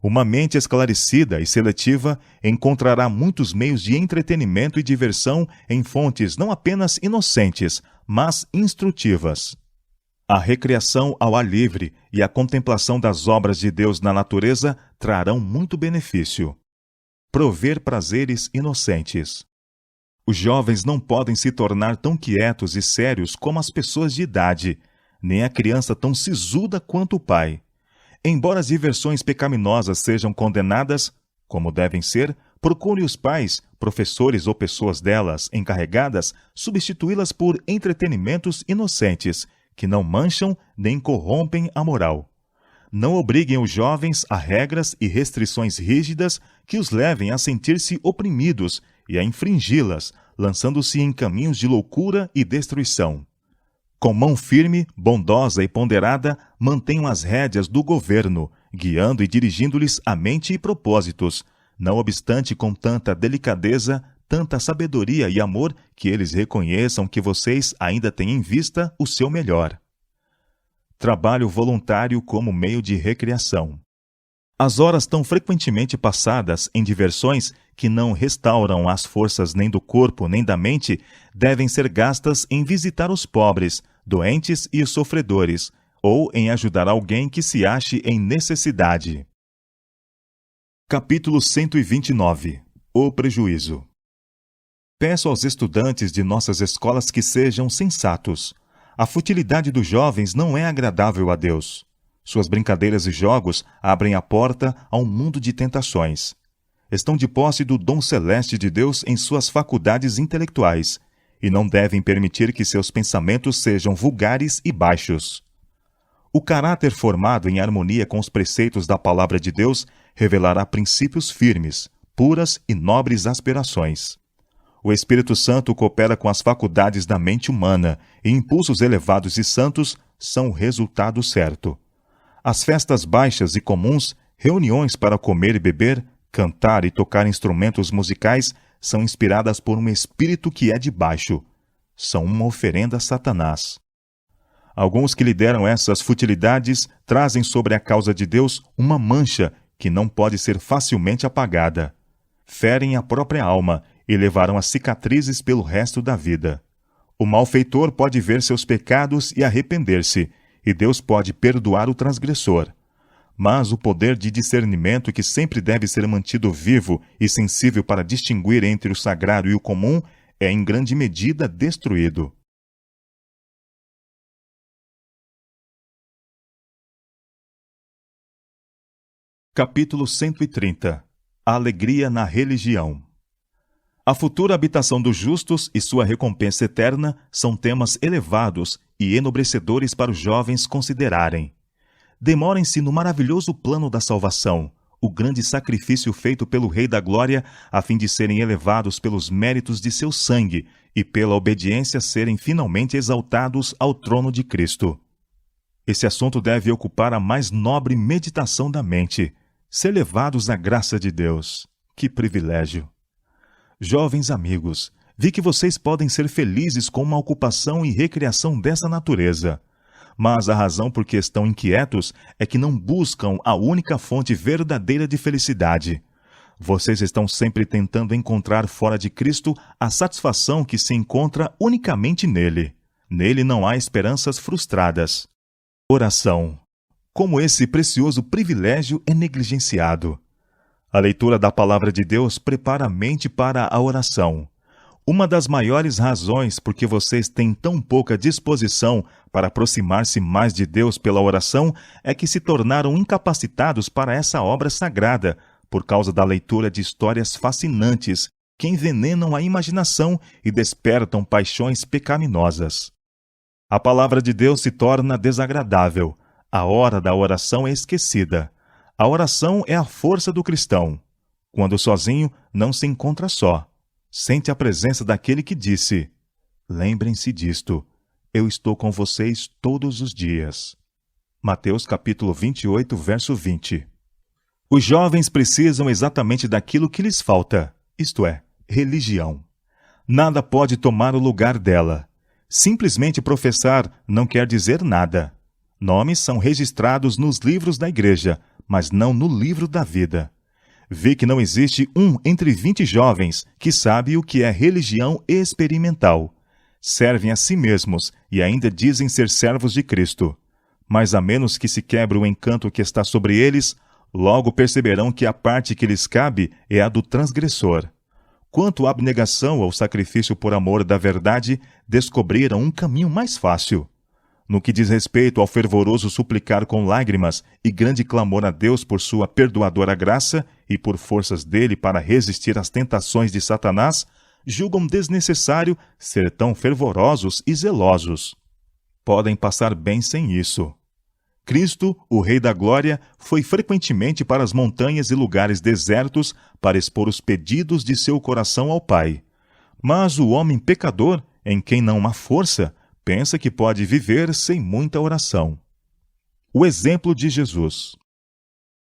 Uma mente esclarecida e seletiva encontrará muitos meios de entretenimento e diversão em fontes não apenas inocentes, mas instrutivas. A recreação ao ar livre e a contemplação das obras de Deus na natureza trarão muito benefício. Prover prazeres inocentes. Os jovens não podem se tornar tão quietos e sérios como as pessoas de idade, nem a criança tão sisuda quanto o pai. Embora as diversões pecaminosas sejam condenadas, como devem ser, procure os pais, professores ou pessoas delas encarregadas substituí-las por entretenimentos inocentes, que não mancham nem corrompem a moral. Não obriguem os jovens a regras e restrições rígidas que os levem a sentir-se oprimidos e a infringi-las, lançando-se em caminhos de loucura e destruição. Com mão firme, bondosa e ponderada, mantenham as rédeas do governo, guiando e dirigindo-lhes a mente e propósitos, não obstante com tanta delicadeza, tanta sabedoria e amor que eles reconheçam que vocês ainda têm em vista o seu melhor. Trabalho voluntário como meio de recreação. As horas tão frequentemente passadas em diversões que não restauram as forças nem do corpo nem da mente devem ser gastas em visitar os pobres, doentes e os sofredores, ou em ajudar alguém que se ache em necessidade. Capítulo 129. O prejuízo. Peço aos estudantes de nossas escolas que sejam sensatos. A futilidade dos jovens não é agradável a Deus. Suas brincadeiras e jogos abrem a porta a um mundo de tentações. Estão de posse do dom celeste de Deus em suas faculdades intelectuais, e não devem permitir que seus pensamentos sejam vulgares e baixos. O caráter formado em harmonia com os preceitos da palavra de Deus revelará princípios firmes, puras e nobres aspirações. O Espírito Santo coopera com as faculdades da mente humana e impulsos elevados e santos são o resultado certo. As festas baixas e comuns, reuniões para comer e beber, cantar e tocar instrumentos musicais são inspiradas por um espírito que é de baixo. São uma oferenda a Satanás. Alguns que lideram essas futilidades trazem sobre a causa de Deus uma mancha que não pode ser facilmente apagada. Ferem a própria alma e levarão a cicatrizes pelo resto da vida. O malfeitor pode ver seus pecados e arrepender-se, e Deus pode perdoar o transgressor. Mas o poder de discernimento que sempre deve ser mantido vivo e sensível para distinguir entre o sagrado e o comum é em grande medida destruído. Capítulo 130. A alegria na religião. A futura habitação dos justos e sua recompensa eterna são temas elevados e enobrecedores para os jovens considerarem. Demorem-se no maravilhoso plano da salvação, o grande sacrifício feito pelo Rei da Glória, a fim de serem elevados pelos méritos de seu sangue e pela obediência serem finalmente exaltados ao trono de Cristo. Esse assunto deve ocupar a mais nobre meditação da mente, ser levados à graça de Deus. Que privilégio! Jovens amigos, vi que vocês podem ser felizes com uma ocupação e recreação dessa natureza. Mas a razão por que estão inquietos é que não buscam a única fonte verdadeira de felicidade. Vocês estão sempre tentando encontrar fora de Cristo a satisfação que se encontra unicamente nele. Nele não há esperanças frustradas. Oração. Como esse precioso privilégio é negligenciado. A leitura da Palavra de Deus prepara a mente para a oração. Uma das maiores razões por que vocês têm tão pouca disposição para aproximar-se mais de Deus pela oração é que se tornaram incapacitados para essa obra sagrada, por causa da leitura de histórias fascinantes que envenenam a imaginação e despertam paixões pecaminosas. A Palavra de Deus se torna desagradável. A hora da oração é esquecida. A oração é a força do cristão. Quando sozinho, não se encontra só. Sente a presença daquele que disse: lembrem-se disto, eu estou com vocês todos os dias. Mateus capítulo 28, verso 20. Os jovens precisam exatamente daquilo que lhes falta, isto é, religião. Nada pode tomar o lugar dela. Simplesmente professar não quer dizer nada. Nomes são registrados nos livros da igreja, mas não no livro da vida. Vi que não existe um entre 20 jovens que sabe o que é religião experimental. Servem a si mesmos e ainda dizem ser servos de Cristo. Mas a menos que se quebre o encanto que está sobre eles, logo perceberão que a parte que lhes cabe é a do transgressor. Quanto à abnegação ou sacrifício por amor da verdade, descobriram um caminho mais fácil. No que diz respeito ao fervoroso suplicar com lágrimas e grande clamor a Deus por sua perdoadora graça e por forças dele para resistir às tentações de Satanás, julgam desnecessário ser tão fervorosos e zelosos. Podem passar bem sem isso. Cristo, o Rei da Glória, foi frequentemente para as montanhas e lugares desertos para expor os pedidos de seu coração ao Pai. Mas o homem pecador, em quem não há força, pensa que pode viver sem muita oração. O exemplo de Jesus.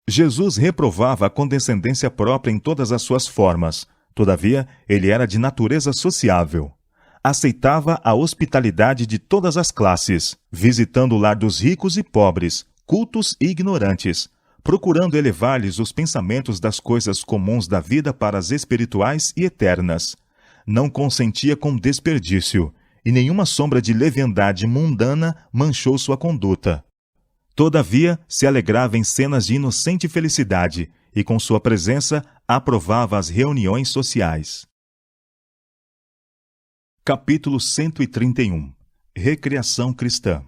Jesus reprovava a condescendência própria em todas as suas formas. Todavia, ele era de natureza sociável. Aceitava a hospitalidade de todas as classes, visitando o lar dos ricos e pobres, cultos e ignorantes, procurando elevar-lhes os pensamentos das coisas comuns da vida para as espirituais e eternas. Não consentia com desperdício, e nenhuma sombra de leviandade mundana manchou sua conduta. Todavia, se alegrava em cenas de inocente felicidade, e com sua presença aprovava as reuniões sociais. Capítulo 131. Recreação cristã.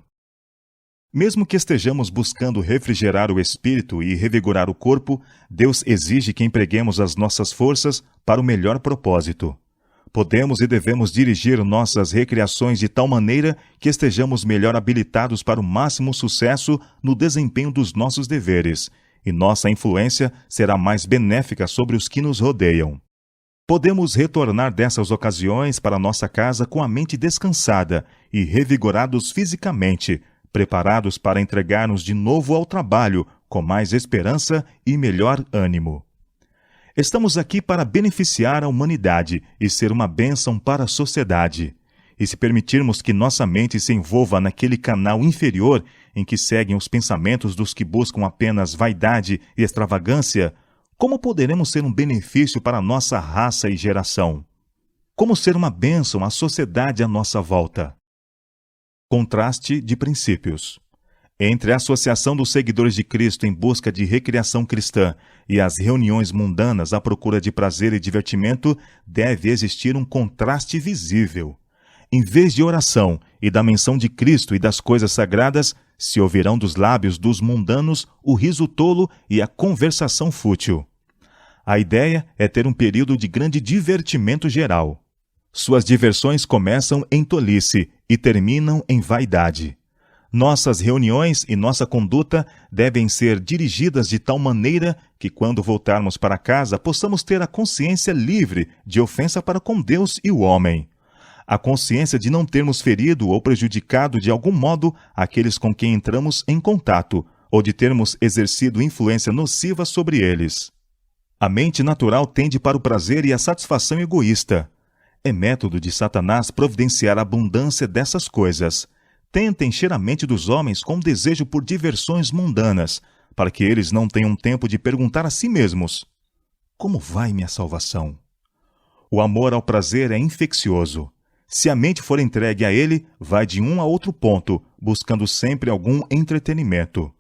Mesmo que estejamos buscando refrigerar o espírito e revigorar o corpo, Deus exige que empreguemos as nossas forças para o melhor propósito. Podemos e devemos dirigir nossas recreações de tal maneira que estejamos melhor habilitados para o máximo sucesso no desempenho dos nossos deveres, e nossa influência será mais benéfica sobre os que nos rodeiam. Podemos retornar dessas ocasiões para nossa casa com a mente descansada e revigorados fisicamente, preparados para entregar-nos de novo ao trabalho com mais esperança e melhor ânimo. Estamos aqui para beneficiar a humanidade e ser uma bênção para a sociedade. E se permitirmos que nossa mente se envolva naquele canal inferior em que seguem os pensamentos dos que buscam apenas vaidade e extravagância, como poderemos ser um benefício para a nossa raça e geração? Como ser uma bênção à sociedade à nossa volta? Contraste de princípios. Entre a associação dos seguidores de Cristo em busca de recreação cristã e as reuniões mundanas à procura de prazer e divertimento, deve existir um contraste visível. Em vez de oração e da menção de Cristo e das coisas sagradas, se ouvirão dos lábios dos mundanos o riso tolo e a conversação fútil. A ideia é ter um período de grande divertimento geral. Suas diversões começam em tolice e terminam em vaidade. Nossas reuniões e nossa conduta devem ser dirigidas de tal maneira que, quando voltarmos para casa, possamos ter a consciência livre de ofensa para com Deus e o homem. A consciência de não termos ferido ou prejudicado de algum modo aqueles com quem entramos em contato, ou de termos exercido influência nociva sobre eles. A mente natural tende para o prazer e a satisfação egoísta. É método de Satanás providenciar a abundância dessas coisas. Tenta encher a mente dos homens com desejo por diversões mundanas, para que eles não tenham tempo de perguntar a si mesmos: como vai minha salvação? O amor ao prazer é infeccioso. Se a mente for entregue a ele, vai de um a outro ponto, buscando sempre algum entretenimento.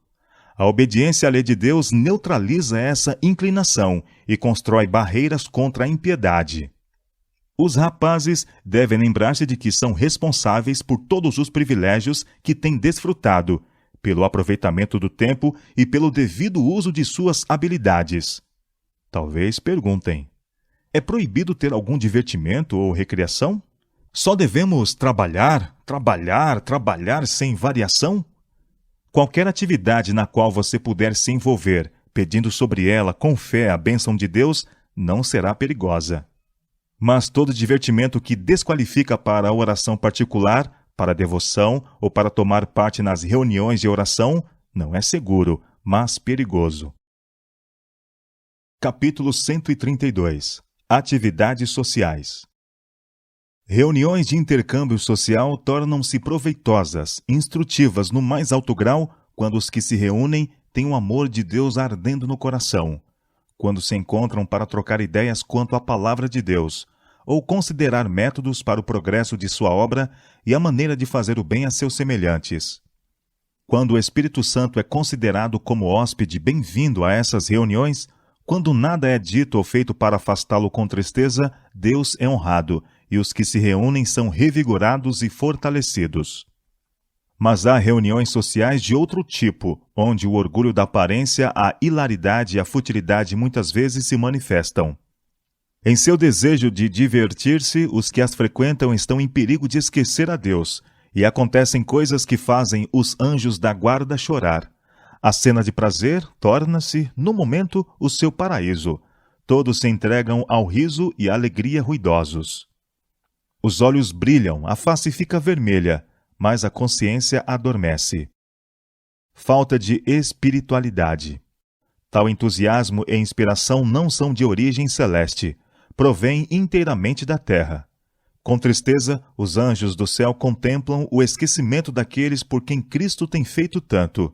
A obediência à lei de Deus neutraliza essa inclinação e constrói barreiras contra a impiedade. Os rapazes devem lembrar-se de que são responsáveis por todos os privilégios que têm desfrutado, pelo aproveitamento do tempo e pelo devido uso de suas habilidades. Talvez perguntem: é proibido ter algum divertimento ou recreação? Só devemos trabalhar sem variação? Qualquer atividade na qual você puder se envolver, pedindo sobre ela com fé a bênção de Deus, não será perigosa. Mas todo divertimento que desqualifica para a oração particular, para a devoção ou para tomar parte nas reuniões de oração, não é seguro, mas perigoso. Capítulo 132. Atividades sociais. Reuniões de intercâmbio social tornam-se proveitosas, instrutivas no mais alto grau, quando os que se reúnem têm o amor de Deus ardendo no coração, quando se encontram para trocar ideias quanto à palavra de Deus, ou considerar métodos para o progresso de sua obra e a maneira de fazer o bem a seus semelhantes. Quando o Espírito Santo é considerado como hóspede bem-vindo a essas reuniões, quando nada é dito ou feito para afastá-lo com tristeza, Deus é honrado, e os que se reúnem são revigorados e fortalecidos. Mas há reuniões sociais de outro tipo, onde o orgulho da aparência, a hilaridade e a futilidade muitas vezes se manifestam. Em seu desejo de divertir-se, os que as frequentam estão em perigo de esquecer a Deus, e acontecem coisas que fazem os anjos da guarda chorar. A cena de prazer torna-se, no momento, o seu paraíso. Todos se entregam ao riso e à alegria ruidosos. Os olhos brilham, a face fica vermelha, mas a consciência adormece. Falta de espiritualidade. Tal entusiasmo e inspiração não são de origem celeste, provêm inteiramente da terra. Com tristeza, os anjos do céu contemplam o esquecimento daqueles por quem Cristo tem feito tanto.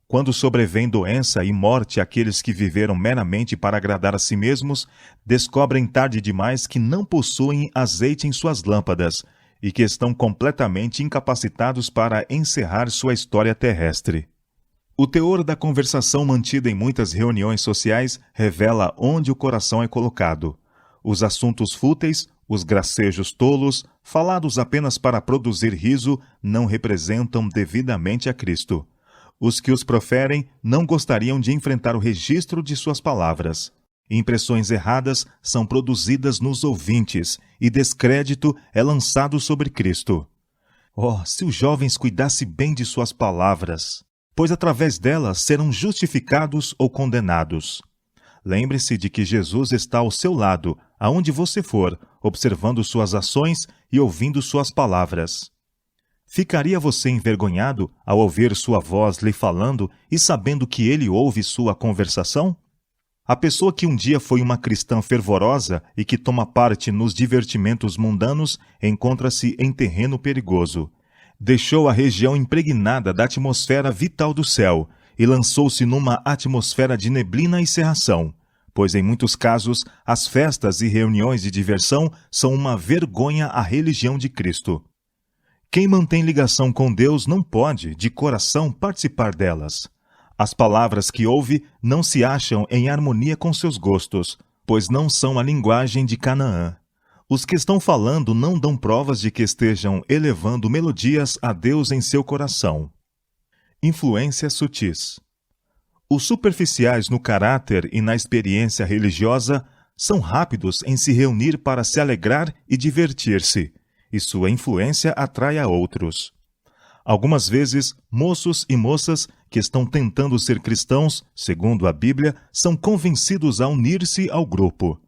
Quando sobrevém doença e morte àqueles que viveram meramente para agradar a si mesmos, descobrem tarde demais que não possuem azeite em suas lâmpadas e que estão completamente incapacitados para encerrar sua história terrestre. O teor da conversação mantida em muitas reuniões sociais revela onde o coração é colocado. Os assuntos fúteis, os gracejos tolos, falados apenas para produzir riso, não representam devidamente a Cristo. Os que os proferem não gostariam de enfrentar o registro de suas palavras. Impressões erradas são produzidas nos ouvintes e descrédito é lançado sobre Cristo. Oh, se os jovens cuidassem bem de suas palavras, pois através delas serão justificados ou condenados. Lembre-se de que Jesus está ao seu lado, aonde você for, observando suas ações e ouvindo suas palavras. Ficaria você envergonhado ao ouvir sua voz lhe falando e sabendo que ele ouve sua conversação? A pessoa que um dia foi uma cristã fervorosa e que toma parte nos divertimentos mundanos encontra-se em terreno perigoso. Deixou a região impregnada da atmosfera vital do céu e lançou-se numa atmosfera de neblina e cerração, pois em muitos casos as festas e reuniões de diversão são uma vergonha à religião de Cristo. Quem mantém ligação com Deus não pode, de coração, participar delas. As palavras que ouve não se acham em harmonia com seus gostos, pois não são a linguagem de Canaã. Os que estão falando não dão provas de que estejam elevando melodias a Deus em seu coração. Influências sutis. Os superficiais no caráter e na experiência religiosa são rápidos em se reunir para se alegrar e divertir-se, e sua influência atrai a outros. Algumas vezes, moços e moças que estão tentando ser cristãos, segundo a Bíblia, são convencidos a unir-se ao grupo.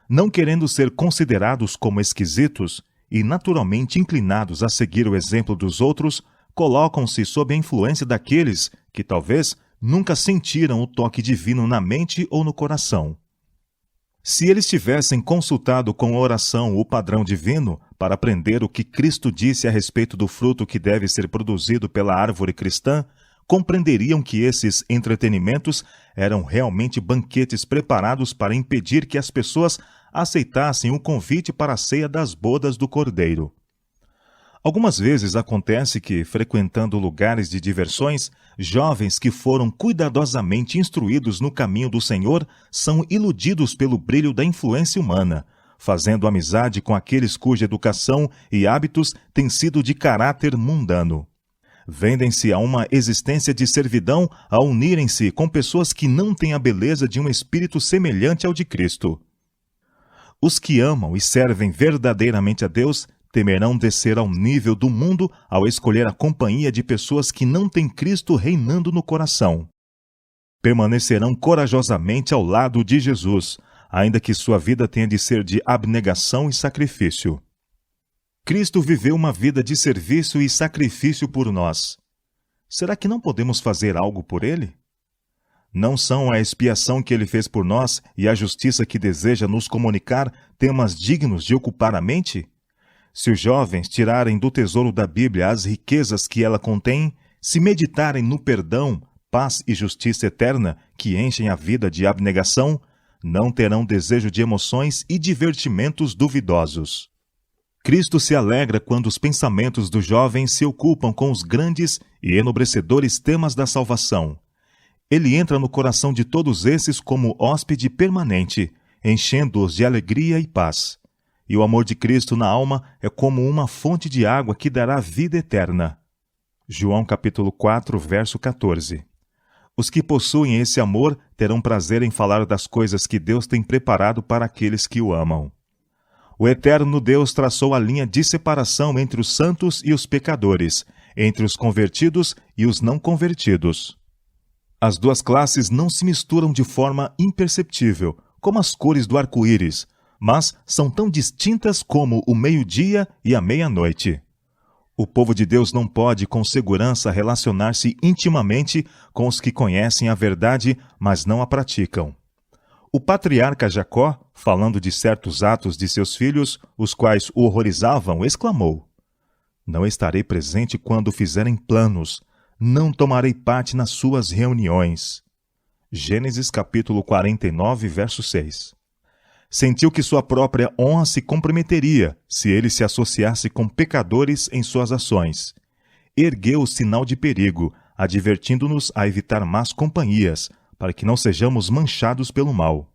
Não querendo ser considerados como esquisitos e naturalmente inclinados a seguir o exemplo dos outros, colocam-se sob a influência daqueles que talvez nunca sentiram o toque divino na mente ou no coração. Se eles tivessem consultado com oração o padrão divino para aprender o que Cristo disse a respeito do fruto que deve ser produzido pela árvore cristã, compreenderiam que esses entretenimentos eram realmente banquetes preparados para impedir que as pessoas aceitassem o convite para a ceia das bodas do Cordeiro. Algumas vezes acontece que, frequentando lugares de diversões, jovens que foram cuidadosamente instruídos no caminho do Senhor são iludidos pelo brilho da influência humana, fazendo amizade com aqueles cuja educação e hábitos têm sido de caráter mundano. Vendem-se a uma existência de servidão a unirem-se com pessoas que não têm a beleza de um espírito semelhante ao de Cristo. Os que amam e servem verdadeiramente a Deus temerão descer ao nível do mundo ao escolher a companhia de pessoas que não têm Cristo reinando no coração. Permanecerão corajosamente ao lado de Jesus, ainda que sua vida tenha de ser de abnegação e sacrifício. Cristo viveu uma vida de serviço e sacrifício por nós. Será que não podemos fazer algo por Ele? Não são a expiação que Ele fez por nós e a justiça que deseja nos comunicar temas dignos de ocupar a mente? Se os jovens tirarem do tesouro da Bíblia as riquezas que ela contém, se meditarem no perdão, paz e justiça eterna que enchem a vida de abnegação, não terão desejo de emoções e divertimentos duvidosos. Cristo se alegra quando os pensamentos dos jovens se ocupam com os grandes e enobrecedores temas da salvação. Ele entra no coração de todos esses como hóspede permanente, enchendo-os de alegria e paz. E o amor de Cristo na alma é como uma fonte de água que dará vida eterna. João capítulo 4, verso 14. Os que possuem esse amor terão prazer em falar das coisas que Deus tem preparado para aqueles que o amam. O eterno Deus traçou a linha de separação entre os santos e os pecadores, entre os convertidos e os não convertidos. As duas classes não se misturam de forma imperceptível, como as cores do arco-íris, mas são tão distintas como o meio-dia e a meia-noite. O povo de Deus não pode com segurança relacionar-se intimamente com os que conhecem a verdade, mas não a praticam. O patriarca Jacó, falando de certos atos de seus filhos, os quais o horrorizavam, exclamou: "Não estarei presente quando fizerem planos, não tomarei parte nas suas reuniões." Gênesis capítulo 49, verso 6. Sentiu que sua própria honra se comprometeria se ele se associasse com pecadores em suas ações. Ergueu o sinal de perigo, advertindo-nos a evitar más companhias, para que não sejamos manchados pelo mal.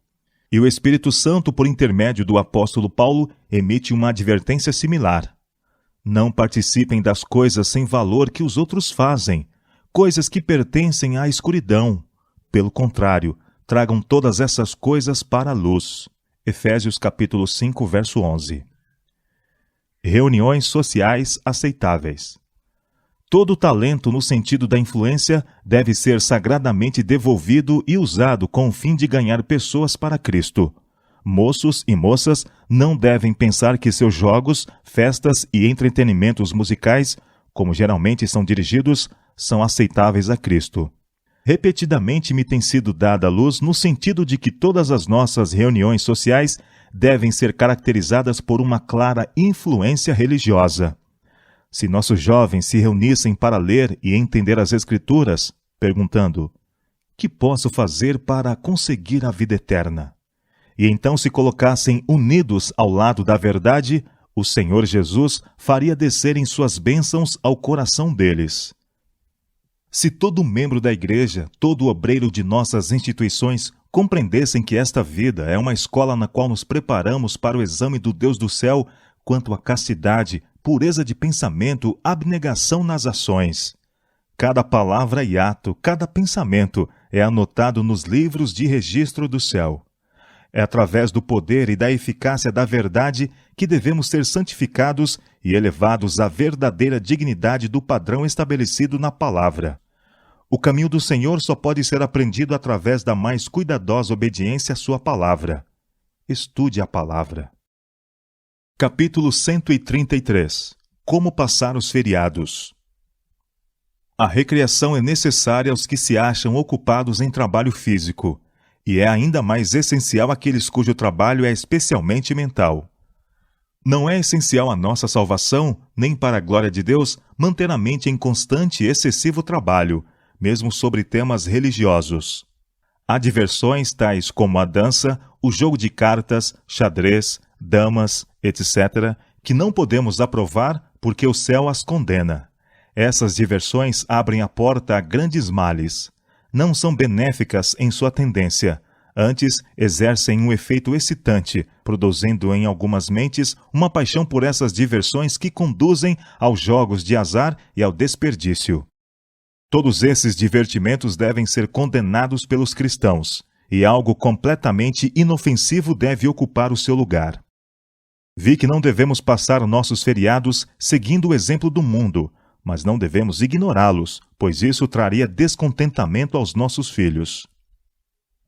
E o Espírito Santo, por intermédio do apóstolo Paulo, emite uma advertência similar. Não participem das coisas sem valor que os outros fazem, coisas que pertencem à escuridão. Pelo contrário, tragam todas essas coisas para a luz. Efésios capítulo 5, verso 11. Reuniões sociais aceitáveis. Todo talento no sentido da influência deve ser sagradamente devolvido e usado com o fim de ganhar pessoas para Cristo. Moços e moças não devem pensar que seus jogos, festas e entretenimentos musicais, como geralmente são dirigidos, são aceitáveis a Cristo. Repetidamente me tem sido dada a luz no sentido de que todas as nossas reuniões sociais devem ser caracterizadas por uma clara influência religiosa. Se nossos jovens se reunissem para ler e entender as Escrituras, perguntando: "Que posso fazer para conseguir a vida eterna?" E então se colocassem unidos ao lado da verdade, o Senhor Jesus faria descerem suas bênçãos ao coração deles. Se todo membro da igreja, todo obreiro de nossas instituições compreendessem que esta vida é uma escola na qual nos preparamos para o exame do Deus do céu quanto à castidade, pureza de pensamento, abnegação nas ações. Cada palavra e ato, cada pensamento é anotado nos livros de registro do céu. É através do poder e da eficácia da verdade que devemos ser santificados e elevados à verdadeira dignidade do padrão estabelecido na palavra. O caminho do Senhor só pode ser aprendido através da mais cuidadosa obediência à sua palavra. Estude a palavra. Capítulo 133. Como passar os feriados. A recreação é necessária aos que se acham ocupados em trabalho físico, e é ainda mais essencial àqueles cujo trabalho é especialmente mental. Não é essencial à nossa salvação, nem para a glória de Deus, manter a mente em constante e excessivo trabalho, mesmo sobre temas religiosos. Há diversões tais como a dança, o jogo de cartas, xadrez, damas, etc., que não podemos aprovar porque o céu as condena. Essas diversões abrem a porta a grandes males. Não são benéficas em sua tendência. Antes, exercem um efeito excitante, produzindo em algumas mentes uma paixão por essas diversões que conduzem aos jogos de azar e ao desperdício. Todos esses divertimentos devem ser condenados pelos cristãos, e algo completamente inofensivo deve ocupar o seu lugar. Vi que não devemos passar nossos feriados seguindo o exemplo do mundo, mas não devemos ignorá-los, pois isso traria descontentamento aos nossos filhos.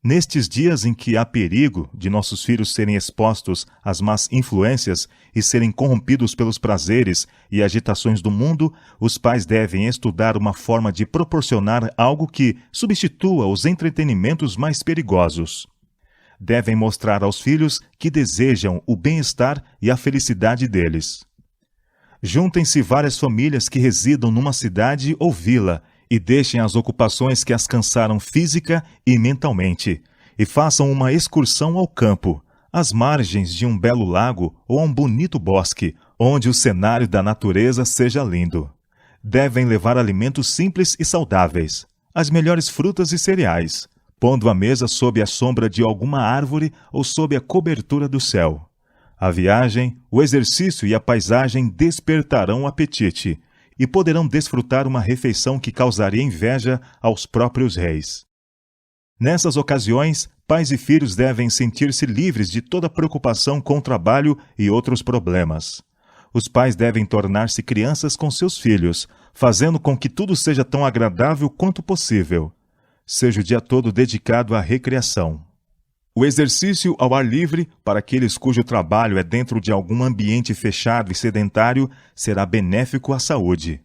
Nestes dias em que há perigo de nossos filhos serem expostos às más influências e serem corrompidos pelos prazeres e agitações do mundo, os pais devem estudar uma forma de proporcionar algo que substitua os entretenimentos mais perigosos. Devem mostrar aos filhos que desejam o bem-estar e a felicidade deles. Juntem-se várias famílias que residam numa cidade ou vila e deixem as ocupações que as cansaram física e mentalmente, e façam uma excursão ao campo, às margens de um belo lago ou a um bonito bosque, onde o cenário da natureza seja lindo. Devem levar alimentos simples e saudáveis, as melhores frutas e cereais, pondo a mesa sob a sombra de alguma árvore ou sob a cobertura do céu. A viagem, o exercício e a paisagem despertarão o apetite e poderão desfrutar uma refeição que causaria inveja aos próprios reis. Nessas ocasiões, pais e filhos devem sentir-se livres de toda preocupação com o trabalho e outros problemas. Os pais devem tornar-se crianças com seus filhos, fazendo com que tudo seja tão agradável quanto possível. Seja o dia todo dedicado à recreação. O exercício ao ar livre, para aqueles cujo trabalho é dentro de algum ambiente fechado e sedentário, será benéfico à saúde.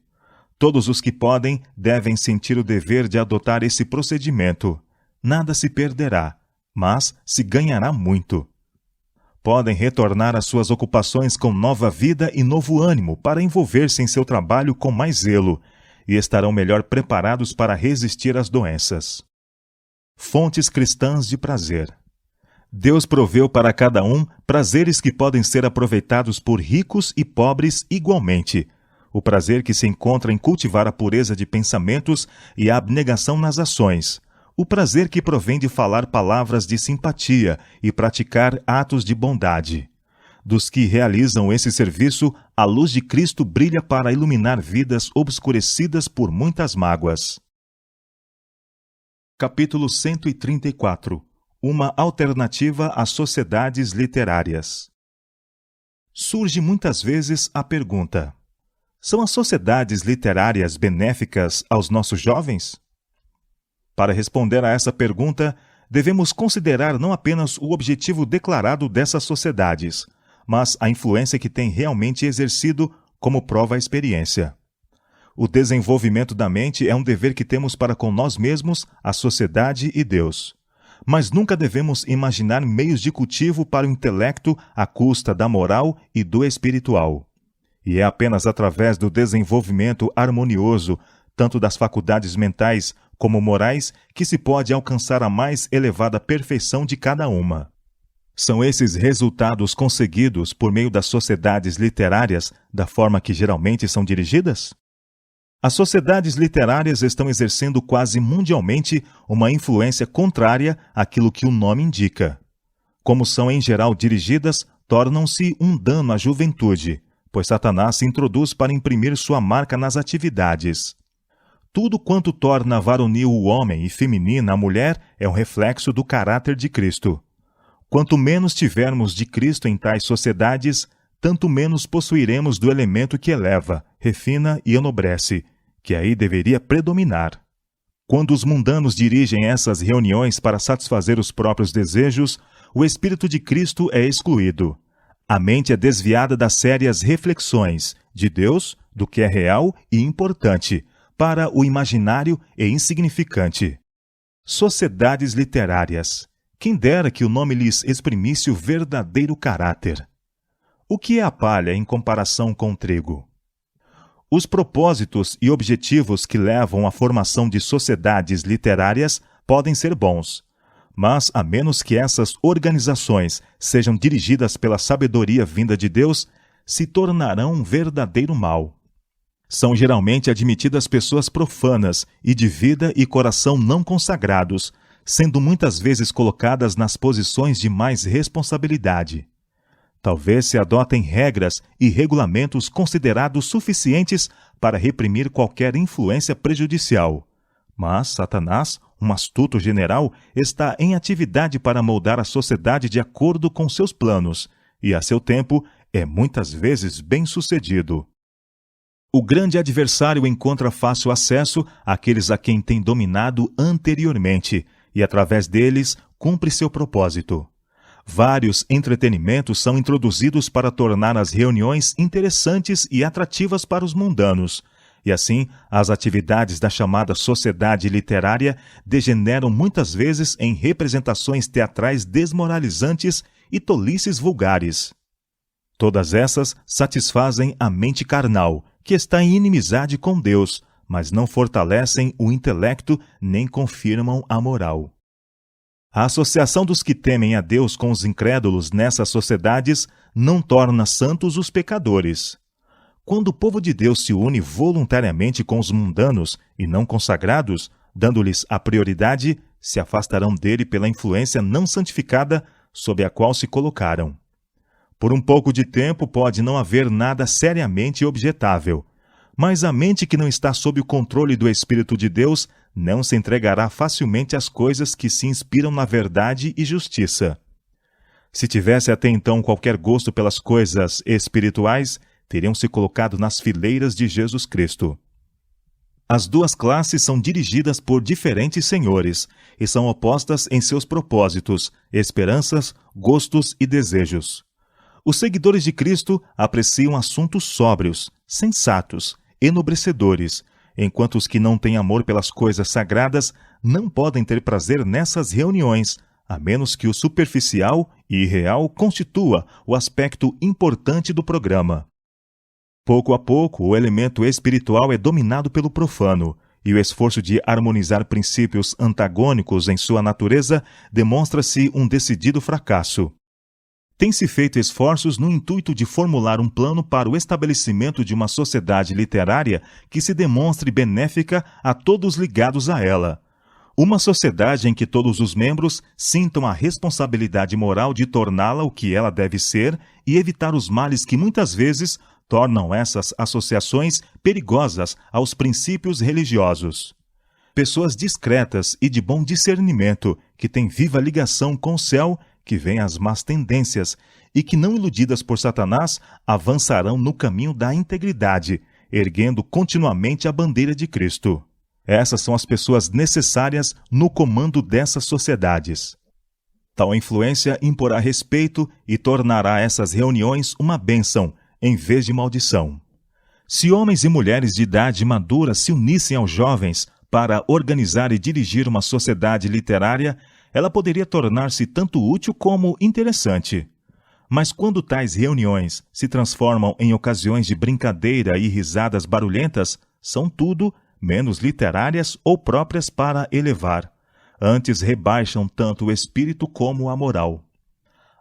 Todos os que podem devem sentir o dever de adotar esse procedimento. Nada se perderá, mas se ganhará muito. Podem retornar às suas ocupações com nova vida e novo ânimo para envolver-se em seu trabalho com mais zelo, e estarão melhor preparados para resistir às doenças. Fontes cristãs de prazer. Deus proveu para cada um prazeres que podem ser aproveitados por ricos e pobres igualmente. O prazer que se encontra em cultivar a pureza de pensamentos e a abnegação nas ações. O prazer que provém de falar palavras de simpatia e praticar atos de bondade. Dos que realizam esse serviço, a luz de Cristo brilha para iluminar vidas obscurecidas por muitas mágoas. Capítulo 134. Uma alternativa às sociedades literárias. Surge muitas vezes a pergunta: são as sociedades literárias benéficas aos nossos jovens? Para responder a essa pergunta, devemos considerar não apenas o objetivo declarado dessas sociedades, mas a influência que tem realmente exercido, como prova a experiência. O desenvolvimento da mente é um dever que temos para com nós mesmos, a sociedade e Deus. Mas nunca devemos imaginar meios de cultivo para o intelecto à custa da moral e do espiritual. E é apenas através do desenvolvimento harmonioso, tanto das faculdades mentais como morais, que se pode alcançar a mais elevada perfeição de cada uma. São esses resultados conseguidos por meio das sociedades literárias da forma que geralmente são dirigidas? As sociedades literárias estão exercendo quase mundialmente uma influência contrária àquilo que o nome indica. Como são em geral dirigidas, tornam-se um dano à juventude, pois Satanás se introduz para imprimir sua marca nas atividades. Tudo quanto torna varonil o homem e feminina a mulher é um reflexo do caráter de Cristo. Quanto menos tivermos de Cristo em tais sociedades, tanto menos possuiremos do elemento que eleva, refina e enobrece, que aí deveria predominar. Quando os mundanos dirigem essas reuniões para satisfazer os próprios desejos, o Espírito de Cristo é excluído. A mente é desviada das sérias reflexões de Deus, do que é real e importante, para o imaginário e insignificante. Sociedades literárias. Quem dera que o nome lhes exprimisse o verdadeiro caráter. O que é a palha em comparação com o trigo? Os propósitos e objetivos que levam à formação de sociedades literárias podem ser bons, mas a menos que essas organizações sejam dirigidas pela sabedoria vinda de Deus, se tornarão um verdadeiro mal. São geralmente admitidas pessoas profanas e de vida e coração não consagrados, sendo muitas vezes colocadas nas posições de mais responsabilidade. Talvez se adotem regras e regulamentos considerados suficientes para reprimir qualquer influência prejudicial. Mas Satanás, um astuto general, está em atividade para moldar a sociedade de acordo com seus planos, e a seu tempo é muitas vezes bem-sucedido. O grande adversário encontra fácil acesso àqueles a quem tem dominado anteriormente, e através deles cumpre seu propósito. Vários entretenimentos são introduzidos para tornar as reuniões interessantes e atrativas para os mundanos, e assim as atividades da chamada sociedade literária degeneram muitas vezes em representações teatrais desmoralizantes e tolices vulgares. Todas essas satisfazem a mente carnal, que está em inimizade com Deus, mas não fortalecem o intelecto nem confirmam a moral. A associação dos que temem a Deus com os incrédulos nessas sociedades não torna santos os pecadores. Quando o povo de Deus se une voluntariamente com os mundanos e não consagrados, dando-lhes a prioridade, se afastarão dele pela influência não santificada sob a qual se colocaram. Por um pouco de tempo pode não haver nada seriamente objetável, mas a mente que não está sob o controle do Espírito de Deus não se entregará facilmente às coisas que se inspiram na verdade e justiça. Se tivesse até então qualquer gosto pelas coisas espirituais, teriam se colocado nas fileiras de Jesus Cristo. As duas classes são dirigidas por diferentes senhores e são opostas em seus propósitos, esperanças, gostos e desejos. Os seguidores de Cristo apreciam assuntos sóbrios, sensatos, enobrecedores, enquanto os que não têm amor pelas coisas sagradas não podem ter prazer nessas reuniões, a menos que o superficial e irreal constitua o aspecto importante do programa. Pouco a pouco, o elemento espiritual é dominado pelo profano, e o esforço de harmonizar princípios antagônicos em sua natureza demonstra-se um decidido fracasso. Tem-se feito esforços no intuito de formular um plano para o estabelecimento de uma sociedade literária que se demonstre benéfica a todos ligados a ela. Uma sociedade em que todos os membros sintam a responsabilidade moral de torná-la o que ela deve ser e evitar os males que muitas vezes tornam essas associações perigosas aos princípios religiosos. Pessoas discretas e de bom discernimento, que têm viva ligação com o céu, que veem as más tendências e que, não iludidas por Satanás, avançarão no caminho da integridade, erguendo continuamente a bandeira de Cristo. Essas são as pessoas necessárias no comando dessas sociedades. Tal influência imporá respeito e tornará essas reuniões uma bênção, em vez de maldição. Se homens e mulheres de idade madura se unissem aos jovens para organizar e dirigir uma sociedade literária, ela poderia tornar-se tanto útil como interessante. Mas quando tais reuniões se transformam em ocasiões de brincadeira e risadas barulhentas, são tudo menos literárias ou próprias para elevar. Antes rebaixam tanto o espírito como a moral.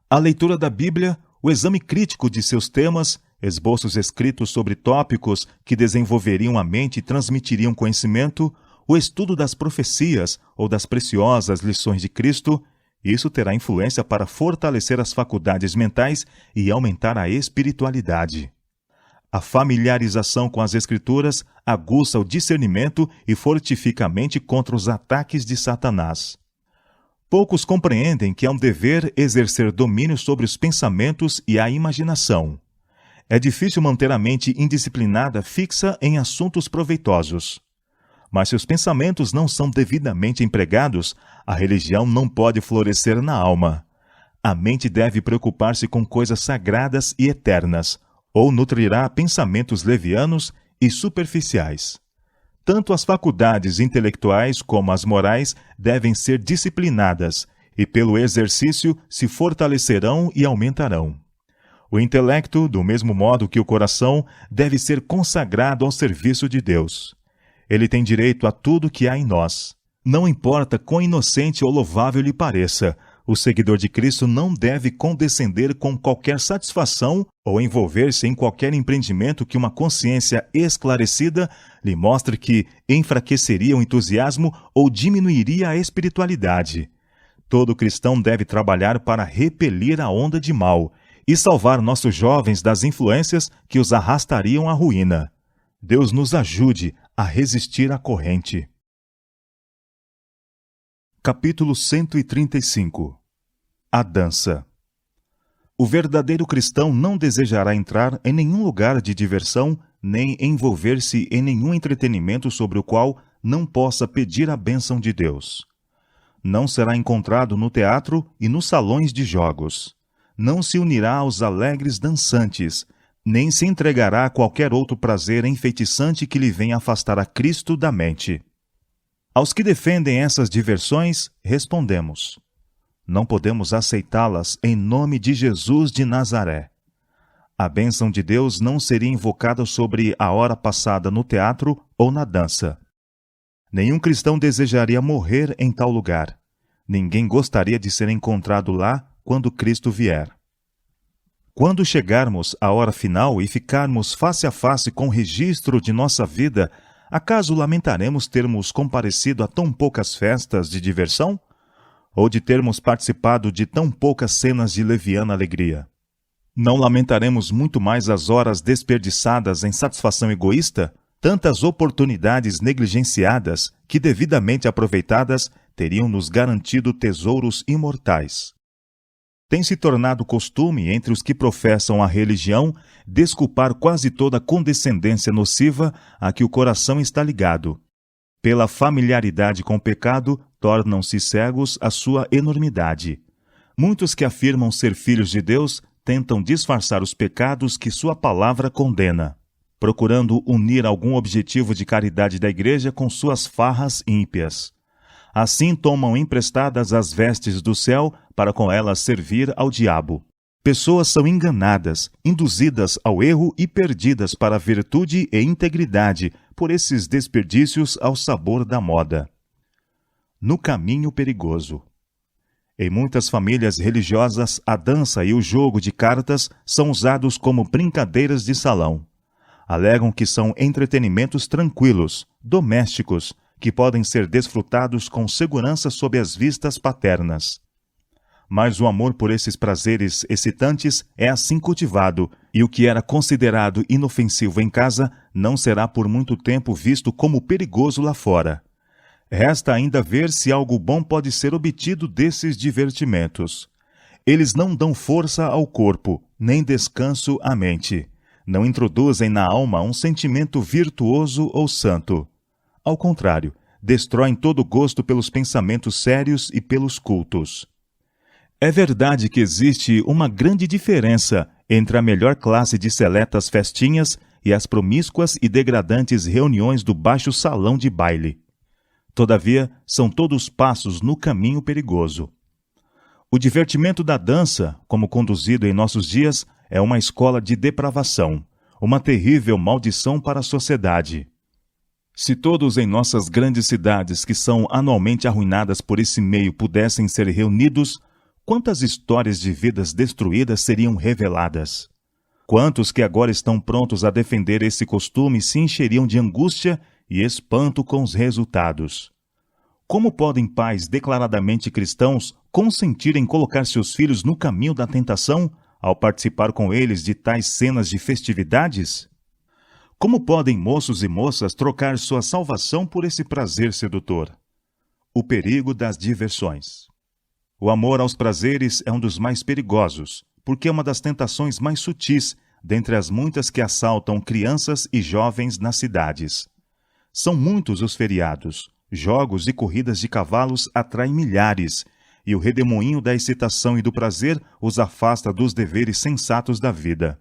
A leitura da Bíblia, o exame crítico de seus temas, esboços escritos sobre tópicos que desenvolveriam a mente e transmitiriam conhecimento, o estudo das profecias ou das preciosas lições de Cristo, isso terá influência para fortalecer as faculdades mentais e aumentar a espiritualidade. A familiarização com as Escrituras aguça o discernimento e fortifica a mente contra os ataques de Satanás. Poucos compreendem que é um dever exercer domínio sobre os pensamentos e a imaginação. É difícil manter a mente indisciplinada fixa em assuntos proveitosos. Mas se os pensamentos não são devidamente empregados, a religião não pode florescer na alma. A mente deve preocupar-se com coisas sagradas e eternas, ou nutrirá pensamentos levianos e superficiais. Tanto as faculdades intelectuais como as morais devem ser disciplinadas, e pelo exercício se fortalecerão e aumentarão. O intelecto, do mesmo modo que o coração, deve ser consagrado ao serviço de Deus. Ele tem direito a tudo que há em nós. Não importa quão inocente ou louvável lhe pareça, o seguidor de Cristo não deve condescender com qualquer satisfação ou envolver-se em qualquer empreendimento que uma consciência esclarecida lhe mostre que enfraqueceria o entusiasmo ou diminuiria a espiritualidade. Todo cristão deve trabalhar para repelir a onda de mal e salvar nossos jovens das influências que os arrastariam à ruína. Deus nos ajude a resistir à corrente. Capítulo 135. A dança. O verdadeiro cristão não desejará entrar em nenhum lugar de diversão, nem envolver-se em nenhum entretenimento sobre o qual não possa pedir a bênção de Deus. Não será encontrado no teatro e nos salões de jogos. Não se unirá aos alegres dançantes, nem se entregará a qualquer outro prazer enfeitiçante que lhe venha afastar a Cristo da mente. Aos que defendem essas diversões, respondemos: não podemos aceitá-las em nome de Jesus de Nazaré. A bênção de Deus não seria invocada sobre a hora passada no teatro ou na dança. Nenhum cristão desejaria morrer em tal lugar. Ninguém gostaria de ser encontrado lá quando Cristo vier. Quando chegarmos à hora final e ficarmos face a face com o registro de nossa vida, acaso lamentaremos termos comparecido a tão poucas festas de diversão? Ou de termos participado de tão poucas cenas de leviana alegria? Não lamentaremos muito mais as horas desperdiçadas em satisfação egoísta? Tantas oportunidades negligenciadas que, devidamente aproveitadas, teriam nos garantido tesouros imortais. Tem se tornado costume entre os que professam a religião desculpar quase toda a condescendência nociva a que o coração está ligado. Pela familiaridade com o pecado, tornam-se cegos à sua enormidade. Muitos que afirmam ser filhos de Deus tentam disfarçar os pecados que sua palavra condena, procurando unir algum objetivo de caridade da igreja com suas farras ímpias. Assim tomam emprestadas as vestes do céu para com elas servir ao diabo. Pessoas são enganadas, induzidas ao erro e perdidas para a virtude e integridade por esses desperdícios ao sabor da moda. No caminho perigoso. Em muitas famílias religiosas, a dança e o jogo de cartas são usados como brincadeiras de salão. Alegam que são entretenimentos tranquilos, domésticos, que podem ser desfrutados com segurança sob as vistas paternas. Mas o amor por esses prazeres excitantes é assim cultivado, e o que era considerado inofensivo em casa não será por muito tempo visto como perigoso lá fora. Resta ainda ver se algo bom pode ser obtido desses divertimentos. Eles não dão força ao corpo, nem descanso à mente. Não introduzem na alma um sentimento virtuoso ou santo. Ao contrário, destroem todo gosto pelos pensamentos sérios e pelos cultos. É verdade que existe uma grande diferença entre a melhor classe de seletas festinhas e as promíscuas e degradantes reuniões do baixo salão de baile. Todavia, são todos passos no caminho perigoso. O divertimento da dança, como conduzido em nossos dias, é uma escola de depravação, uma terrível maldição para a sociedade. Se todos em nossas grandes cidades que são anualmente arruinadas por esse meio pudessem ser reunidos, quantas histórias de vidas destruídas seriam reveladas? Quantos que agora estão prontos a defender esse costume se encheriam de angústia e espanto com os resultados? Como podem pais declaradamente cristãos consentir em colocar seus filhos no caminho da tentação ao participar com eles de tais cenas de festividades? Como podem moços e moças trocar sua salvação por esse prazer sedutor? O perigo das diversões. O amor aos prazeres é um dos mais perigosos, porque é uma das tentações mais sutis dentre as muitas que assaltam crianças e jovens nas cidades. São muitos os feriados, jogos e corridas de cavalos atraem milhares, e o redemoinho da excitação e do prazer os afasta dos deveres sensatos da vida.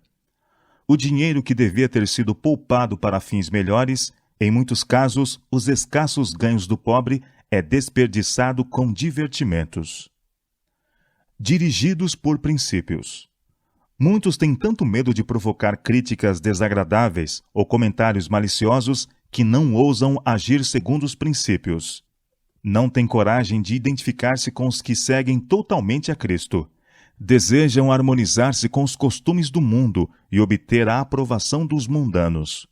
O dinheiro que devia ter sido poupado para fins melhores, em muitos casos, os escassos ganhos do pobre, é desperdiçado com divertimentos. Dirigidos por princípios. Muitos têm tanto medo de provocar críticas desagradáveis ou comentários maliciosos que não ousam agir segundo os princípios. Não têm coragem de identificar-se com os que seguem totalmente a Cristo. Desejam harmonizar-se com os costumes do mundo e obter a aprovação dos mundanos.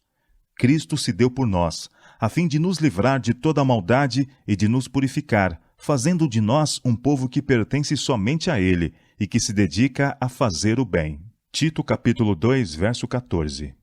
Cristo se deu por nós, a fim de nos livrar de toda a maldade e de nos purificar, fazendo de nós um povo que pertence somente a Ele e que se dedica a fazer o bem. Tito capítulo 2, verso 14.